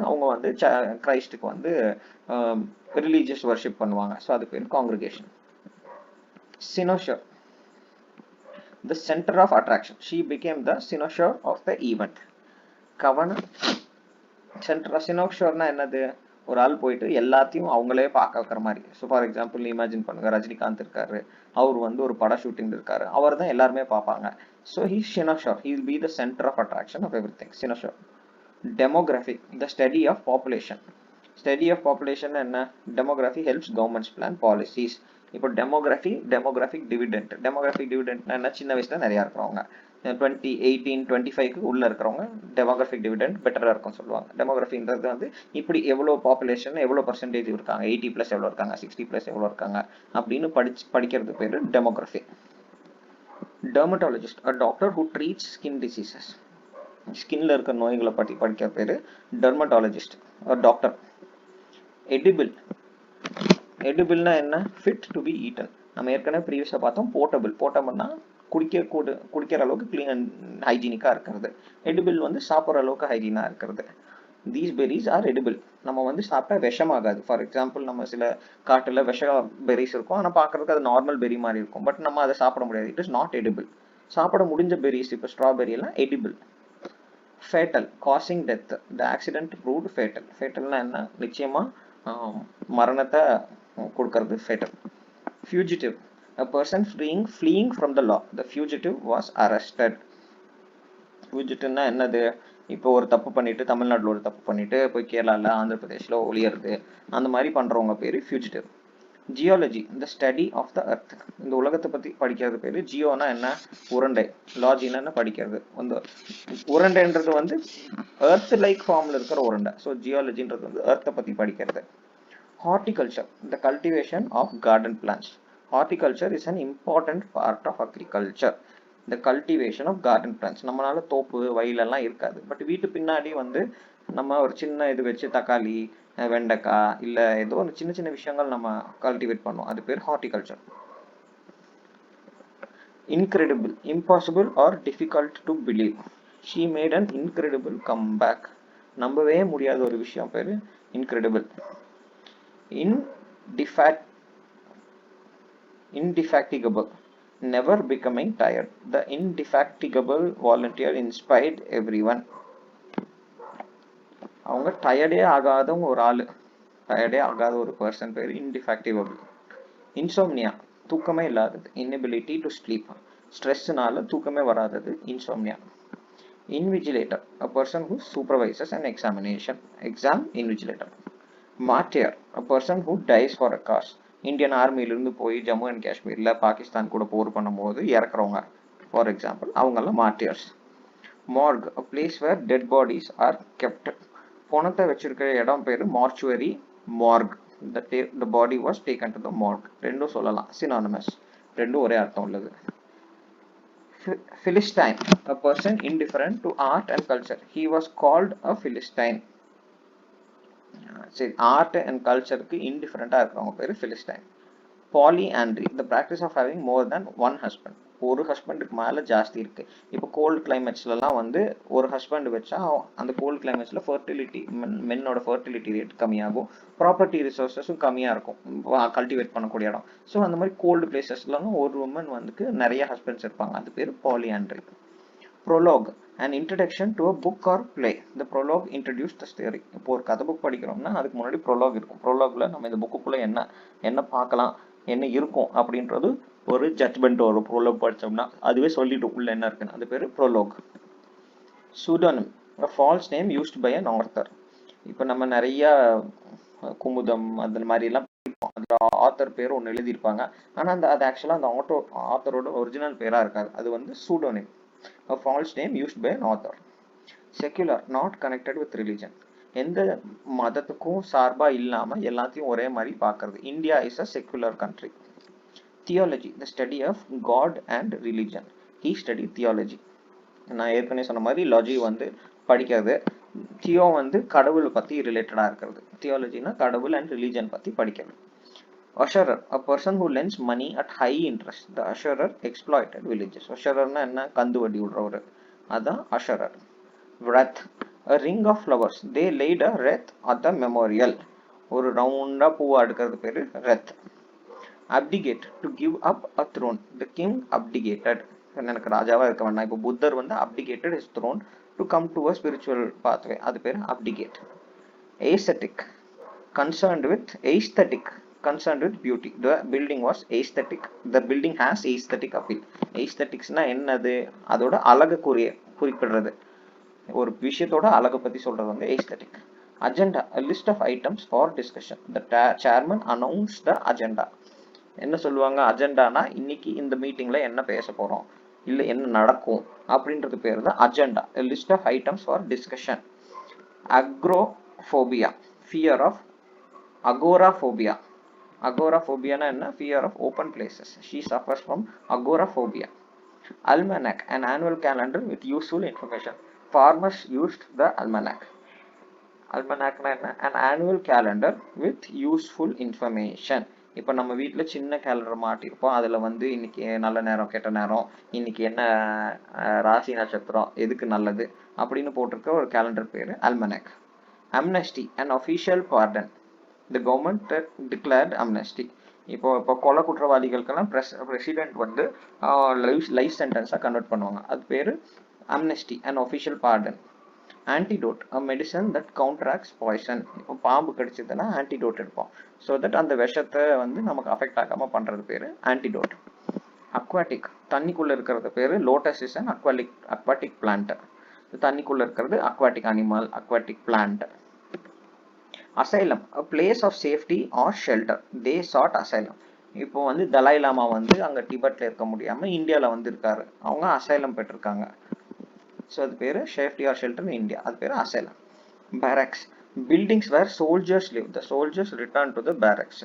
அவங்க வந்து கிரைஸ்டுக்கு வந்து ரிலீஜியஸ் வர்ஷிப் பண்ணுவாங்க. ஸோ அது பேர் congregation. சினோஷர், the center of attraction. She became the cynosure of the event. கவன சென்டர். சினோஷர்னா என்னது, ஒரு ஆள் போயிட்டு எல்லாத்தையும் அவங்களே பார்க்க வைக்கிற மாதிரி. ஸோ ஃபார் எக்ஸாம்பிள் இமேஜின் பண்ணுங்க, ரஜினிகாந்த் இருக்காரு, அவர் வந்து ஒரு பட ஷூட்டிங் இருக்காரு, அவர் தான் எல்லாருமே பார்ப்பாங்க. So he cynosure, he will be the centre of attraction of everything. Cynosure. Demography, the study of population. Study of population என்ன, demography helps governments plan policies. இப்போ டெமோகிராஃபிக் டிவிடெண்ட் என்ன, சின்ன வயசுல நிறையா இருக்கிறவங்க 2018-25 உள்ள இருக்கிறவங்க டெமோகிராஃபிக் டிவிடெண்ட் பெட்டராக இருக்கும்னு சொல்லுவாங்க. டெமோகிராஃபின்றது வந்து இப்படி எவ்வளோ பாப்புலேஷன் எவ்வளோ பர்சன்டேஜ் இருக்காங்க, 80+ எவ்வளோ இருக்காங்க, 60+ எவ்வளோ இருக்காங்க அப்படின்னு படிக்கிறது பேர் demography. Dermatologist, a doctor who treats skin diseases. ஸ்கின்ல இருக்கிற நோய்களை பற்றி படிக்கிற பேர் டெர்மட்டாலஜிஸ்ட், டாக்டர். எடிபிள்னா என்ன, ஃபிட் டு பி ஈட்டன். நம்ம ஏற்கனவே ப்ரீவியஸாக பார்த்தோம் போர்ட்டபிள்னா குடிக்கிற அளவுக்கு கிளீன் அண்ட் ஹைஜீனிக்காக இருக்கிறது. எடிபிள் வந்து சாப்பிட்ற அளவுக்கு ஹைஜீனாக இருக்கிறது. These berries are edible. நம்ம வந்து சாப்பிட்டா விஷமாகாது. ஃபார் எக்ஸாம்பிள் நம்ம சில காட்டில் விஷ பெரிஸ் இருக்கும், ஆனால் பார்க்கறதுக்கு அது நார்மல் பெரி மாதிரி இருக்கும், பட் நம்ம அதை சாப்பிட முடியாது. It is not edible. சாப்பிட முடிஞ்ச பெரிஸ் இப்போ ஸ்ட்ராபெரி எல்லாம் edible. Fatal, causing death. The accident proved fatal. ஃபேட்டல்னா என்ன, நிச்சயமாக மரணத்தை கொடுக்கறது fatal. Fugitive, a person fleeing from the law. The fugitive was arrested. Fugitiveனா என்னது, இப்போ ஒரு தப்பு பண்ணிட்டு தமிழ்நாட்டில் ஒரு தப்பு பண்ணிட்டு போய் கேரளாவில் ஆந்திர பிரதேஷில் ஒளியறது, அந்த மாதிரி பண்ணுறவங்க பேர் fugitive. Geology, the study of the earth. இந்த உலகத்தை பற்றி படிக்கிறது பேர். ஜியோனா என்ன, உருண்டை. லாஜினா என்ன, படிக்கிறது. அந்த உருண்டைன்றது வந்து எர்த் லைக் ஃபார்மில் இருக்கிற உருண்டை. ஸோ ஜியாலஜின்றது வந்து எர்த்தை பற்றி படிக்கிறது. Horticulture, the cultivation of garden plants. Horticulture is an important part of agriculture. The cultivation of garden plants. நம்மளால தோப்பு வயலெல்லாம் இருக்காது, பட் வீட்டு பின்னாடி வந்து நம்ம ஒரு சின்ன இது வச்சு தக்காளி, வெண்டைக்காய், இல்லை ஏதோ ஒரு சின்ன சின்ன விஷயங்கள் நம்ம கல்டிவேட் பண்ணுவோம், அது பேர் horticulture. Incredible, impossible or difficult to believe. She made an incredible comeback. நம்பவே முடியாத ஒரு விஷயம் பேர் incredible. Indefatigable, never becoming tired. The indefatigable volunteer inspired everyone. அவங்க டயர்டே ஆகாதவங்க ஒரு ஆள், டயர்டே ஆகாத ஒரு பர்சன் பேர் இன்டிஃபேக்டிகபிள். இன்சோம்னியா, தூக்கமே இல்லாதது. இன்எபிலிட்டி டு ஸ்லீப், ஸ்ட்ரெஸ்ஸுனால தூக்கமே வராதது insomnia. Invigilator, a person who supervises an exam invigilator. Martyr, a person who dies for a cause. Indian ஆர்மியிலிருந்து போய் ஜம்மு அண்ட் காஷ்மீரில் பாகிஸ்தான் கூட போர் பண்ணும்போது இறக்குறவங்க, ஃபார் எக்ஸாம்பிள் அவங்கெல்லாம் martyrs. Mark, a place where dead bodies are kept. பணத்தை வச்சிருக்கிற இடம் பேர் mortuary, mark. the body was taken to the morgue. ரெண்டும் சொல்லலாம், synonymous, ரெண்டும் ஒரே அர்த்தம் உள்ளது. Philistine, a person indifferent to art and culture. He was called a Philistine. சரி, ஆர்ட் அண்ட் கல்ச்சருக்கு இன்டிஃபரெண்டாக இருக்கிறவங்க பேர் Philistine. Polyandry, the practice of having more then one husband. ஒரு ஹஸ்பண்டுக்கு மேலே ஜாஸ்தி இருக்குது. இப்போ கோல்டு கிளைமேட்ஸ்லாம் வந்து ஒரு ஹஸ்பண்ட் வச்சா அந்த கோல்டு கிளைமேட்ஸில் ஃபர்டிலிட்டி, மென்னோட ஃபர்டிலிட்டி ரேட் கம்மியாகும், ப்ராப்பர்ட்டி ரிசோர்ஸஸும் கம்மியாக இருக்கும் கல்டிவேட் பண்ணக்கூடிய இடம். ஸோ அந்த மாதிரி கோல்டு பிளேசஸ்லாம் ஒரு உமன் வந்து நிறைய ஹஸ்பண்ட்ஸ் இருப்பாங்க, அது பேர் பாலிஆண்ட்ரி. Prologue, an introduction to a book or play. The prologue introduced the story. இப்போ ஒரு கதை புக் படிக்கிறோம்னா அதுக்கு முன்னாடி ப்ரோலாக் இருக்கும். ப்ரோலாக்ல நம்ம இந்த புக்குக்குள்ள என்ன பார்க்கலாம், என்ன இருக்கும் அப்படின்றது ஒரு ஜட்மெண்ட் வரும். ப்ரோலாக் படித்தோம்னா அதுவே சொல்லிட்டு உள்ள என்ன இருக்குன்னு, அது பேர் prologue. Pseudonym, a false name used by an author. இப்போ நம்ம நிறைய குமுதம் அந்த மாதிரி எல்லாம் படிப்போம், அதோட ஆத்தர் பேர் ஒன்று எழுதியிருப்பாங்க. ஆனால் அது ஆக்சுவலாக அந்த ஆத்தரோட ஒரிஜினல் பேராக இருக்காது. அது வந்து pseudonym, a false name used by an author. Secular, not connected with religion. எந்த மதத்துக்கும் சார்பா இல்லாம எல்லாத்தையும் ஒரே மாதிரி பார்க்கறது. India is a secular country. Theology, the study of God and religion. He studied theology. நான் ஏற்கனவே சொன்ன மாதிரி லாஜி வந்து படிக்கிறது, தியோ வந்து கடவுளை பத்தி ரிலேட்டடா இருக்கிறது. தியாலஜினா கடவுள் அண்ட் ரிலிஜன் பத்தி படிக்கிறது. Usherer, a person who lends money at high interest. The usherer exploited villages. Ushererனா என்ன, கந்து வட்டி விடுறவர், அதான் usherer. Wreath, a ring of flowers. They laid a wreath at the memorial. ஒரு ரவுண்டா பூவா எடுக்கிறது பேரு wreath. Abdicate, to give up a throne. The king abdicated. எனக்கு ராஜாவா இருக்க வேண்டாம். இப்போ புத்தர் வந்து abdicated his throne to come to a spiritual pathway. அது பேரு abdicate. Aesthetic, concerned with aesthetic, concerned with beauty. The building was aesthetic. The building has aesthetic appeal. Aestheticsனா என்னது, அதோட அழகு குறிப்பிடுறது, ஒரு விஷயத்தோட அழகை பத்தி சொல்றது வந்து aesthetic. Agenda, a list of items for discussion. The chairman announced the agenda. என்ன சொல்லுவாங்க, அஜெண்டானா இன்னைக்கு இந்த மீட்டிங்ல என்ன பேச போறோம், இல்ல என்ன நடக்கும் அப்படின்றது பேர் தான் agenda. A list of items for discussion. Agoraphobia, fear of agoraphobia. Agoraphobia என்ன, fear of open places. She suffers from agoraphobia. Almanac, an annual calendar with useful information. Farmers used the almanac. Almanacனா என்ன, an annual calendar with useful information. இப்போ நம்ம வீட்டில் சின்ன calendar மாட்டிருப்போம், அதில் வந்து இன்னைக்கு நல்ல நேரம் கெட்ட நேரம், இன்னைக்கு என்ன ராசி நட்சத்திரம், எதுக்கு நல்லது அப்படின்னு போட்டிருக்க ஒரு கேலண்டர் பேர் almanac. Amnesty, an official pardon. The government declared amnesty. இப்போ கொலை குற்றவாளிகளுக்கெல்லாம் பிரசிடென்ட் வந்து லைஃப் சென்டென்ஸாக கன்வெர்ட் பண்ணுவாங்க, அது பேர் amnesty, an official pardon. Antidote, a medicine that counteracts poison. இப்போ பாம்பு கடிச்சதுன்னா ஆன்டிடோட் எடுப்போம், ஸோ தட் அந்த விஷத்தை வந்து நமக்கு அஃபெக்ட் ஆகாம பண்றது பேரு ஆன்டிடோட். அக்வாட்டிக், தண்ணிக்குள்ள இருக்கிறது பேரு lotus is an aquatic plant. தண்ணிக்குள்ள இருக்கிறது aquatic animal, aquatic plant. Asylum, a place of safety or shelter. They sought asylum. இப்போ வந்து தலாய் லாமா வந்து அங்க டிபெட்ல இருக்க முடியாம இந்தியால வந்து இருக்காரு, அவங்க அசைலம் பெற்றிருக்காங்க, ஸோ அது பேர் safety or shelter in India, அது பேர் asylum. Barracks, buildings where soldiers live. The soldiers return to the barracks.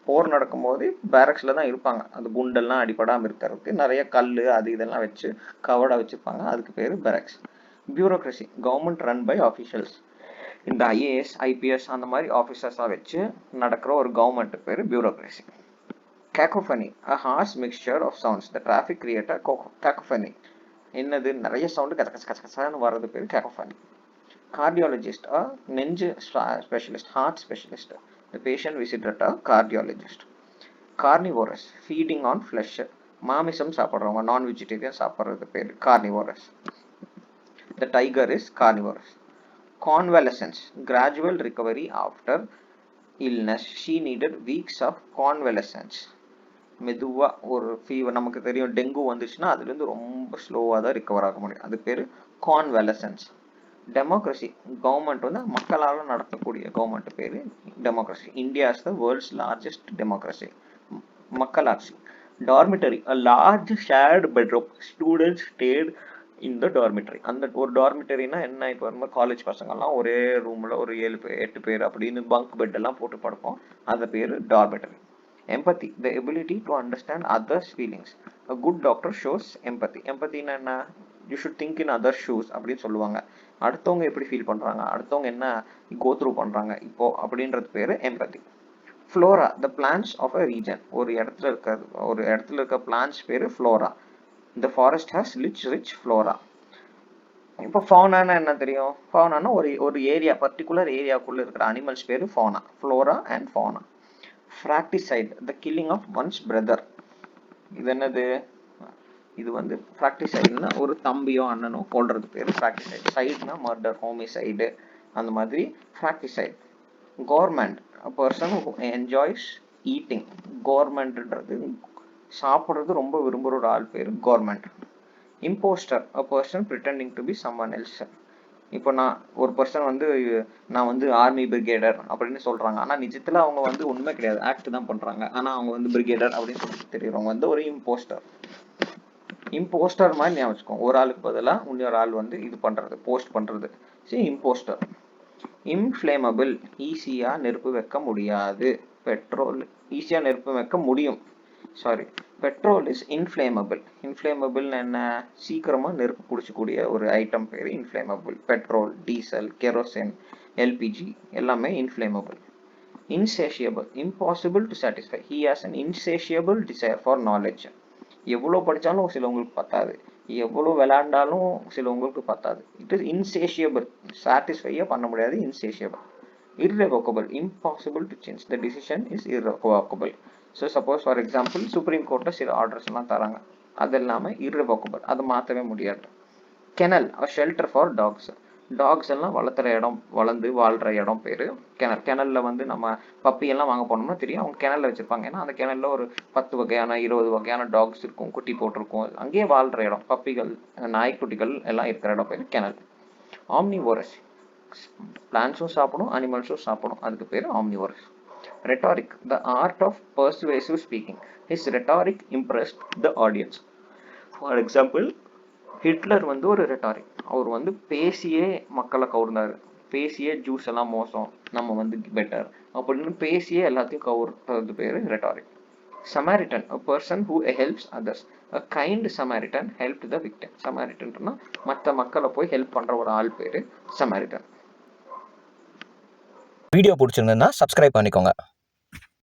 போர் நடக்கும்போது பேரக்ஸ்ல தான் இருப்பாங்க, அது குண்டெல்லாம் அடிபடாமல் இருக்கிறதுக்கு நிறைய கல் அது இதெல்லாம் வச்சு கவர்டாக வச்சுருப்பாங்க, அதுக்கு பேர் barracks. Bureaucracy, government run by officials. இந்த ஐஏஎஸ் ஐபிஎஸ் அந்த மாதிரி ஆஃபீஸர்ஸாக வச்சு நடக்கிற ஒரு கவர்மெண்ட்டு பேர் bureaucracy. Cacophony, a harsh mixture of sounds. The traffic created cacophony. என்னது, நிறைய சவுண்டு கச்சன்னு வர்றது பேர் cacophony. Cardiologist, a நெஞ்சு specialist, heart specialist. The patient visited a cardiologist. Carnivorous, feeding on flesh. மாமிசம் சாப்பிட்றவங்க, நான் வெஜிடேரியன் சாப்பிட்றது பேர் carnivorous. The tiger is carnivorous. Convalescence, gradual recovery after illness. She needed weeks of convalescence. மெதுவா ஒரு fever, நமக்கு தெரியும் டெங்கு வந்துச்சுன்னா அதுலேருந்து ரொம்ப ஸ்லோவாக தான் ரிகவர் ஆக முடியும், அது பேர் கான்வெலசன்ஸ். டெமோக்ரஸி, கவர்மெண்ட் வந்து மக்களால் நடத்தக்கூடிய கவர்மெண்ட் பேர் democracy. India is the world's largest democracy, மக்களாட்சி. Dormitory, a large shared bedroom. Students stayed in the dormitory. அந்த ஒரு டார்மிட்டரினா என்ன, இப்போ நம்ம காலேஜ் பசங்கள்லாம் ஒரே ரூமில் ஒரு 7-8 பேர் அப்படின்னு பங்க் பெட் எல்லாம் போட்டு படுப்போம், அது பேர் dormitory. Empathy, the ability to understand others' feelings. A good doctor shows empathy. Empathy என்ன, you should think in others' shoes அப்படின்னு சொல்லுவாங்க, அடுத்தவங்க எப்படி ஃபீல் பண்ணுறாங்க, அடுத்தவங்க என்ன கோ த்ரூ பண்ணுறாங்க இப்போ அப்படின்றது பேர் empathy. Flora, the plants of a region. ஒரு இடத்துல இருக்க plants பேர் flora. The forest has rich flora. இப்போ ஃபவுனானா என்ன தெரியும், ஃபவுனானா ஒரு ஏரியா, பர்டிகுலர் ஏரியாவுக்குள்ள இருக்கிற அனிமல்ஸ் பேர் fauna. Flora and fauna. Fratricide, the killing of one's brother. இது என்னது, இது வந்து fratricideனா ஒரு தம்பியோ அண்ணனோ கொல்றது பேர் fratricide. சைடுனா மர்டர், ஹோமிசைடு அந்த மாதிரி fratricide. Gourmand, a person who enjoys eating. Gourmandன்றது சாப்பிட்றது ரொம்ப விரும்புகிற ஒரு ஆள் பேர் gourmand. Imposter, a person pretending to be someone else. இப்போ ஒரு பர்சன் வந்து நான் வந்து ஆர்மி பிரிகேடர் அப்படின்னு சொல்றாங்க. ஆனா நிஜத்துல அவங்க வந்து உண்மை கிடையாது, ஆக்ட் தான் பண்றாங்க. ஆனா அவங்க வந்து பிரிகேடர் அப்படின்னு சொல்லிட்டு தெரியுறவங்க வந்து ஒரு இம்போஸ்டர். இம்போஸ்டர் மாதிரி ஞாபகம் வச்சுக்கோங்க. ஒரு ஆளுக்கு பதிலாக இன்னொரு ஆள் வந்து இது பண்றது, போஸ்ட் பண்றது. சரி, இம்போஸ்டர். இன்ஃப்ளேமபிள், ஈஸியா நெருப்பு வைக்க முடியாது. பெட்ரோல் ஈஸியா நெருப்பு வைக்க முடியும். Sorry, petrol is inflammable. Inflammable என்ன? சீக்கிரமா நெருப்பு பிடிச்சக்கூடிய ஒரு ஐட்டம் பேரு inflammable. Petrol, diesel, kerosene, LPG எல்லாமே inflammable. Insatiable, impossible to satisfy. He has an insatiable desire for knowledge. எவ்வளோ படித்தாலும் சிலவங்களுக்கு பத்தாது, எவ்வளோ விளையாண்டாலும் சிலவங்களுக்கு பத்தாது. இட் இஸ் இன்சேஷியபிள், சாட்டிஸ்ஃபையே பண்ண முடியாது, இன்சேஷியபிள். irrevocable, impossible to change. The decision is irrevocable. So suppose for example supreme கோர்ட்ல சில ஆர்டர்ஸ் எல்லாம் தராங்க, அது இல்லாம irrevocable, அதை மாற்றவே முடியாது. Kennel, a shelter for dogs. Dogs எல்லாம் வளர்த்துற இடம், வளர்ந்து வாழ்ற இடம் பேரு கெனல். கெனல்ல வந்து நம்ம பப்பி எல்லாம் வாங்க போனோம்னா தெரியும், அவங்க கெனல்ல வச்சிருப்பாங்க. ஏன்னா அந்த கெனல்ல ஒரு 10 வகையான 20 வகையான டாக்ஸ் இருக்கும், குட்டி போட்டிருக்கும். அங்கேயே வாழ்ற இடம், பப்பிகள், நாய்க்குட்டிகள் எல்லாம் இருக்கிற இடம் பேரு கெனல். ஆம்னிவோரஸ், பிளான்ஸும் சாப்பிடும், அனிமல்ஸும் சாப்பிடும், அதுக்கு பேர் omnivorous. Rhetoric, the art of persuasive speaking. His rhetoric impressed the audience. For example, Hitler வந்து ஒரு ரெட்டாரிக். அவர் வந்து பேசியே மக்களை கவர்ந்தாரு. பேசியே ஜூஸ் எல்லாம் மோசம், நம்ம வந்து பெட்டர் அப்படின்னு பேசியே எல்லாத்தையும் கவர்றது பேரு rhetoric. Samaritan, a person who helps others. A kind Samaritan helped the victim. சமாரிட்டன்னா மற்ற மக்களை போய் ஹெல்ப் பண்ற ஒரு ஆள் பேரு சமாரிட்டன். வீடியோ பிடிச்சிருந்ததுன்னா சப்ஸ்கிரைப் பண்ணிக்கோங்க.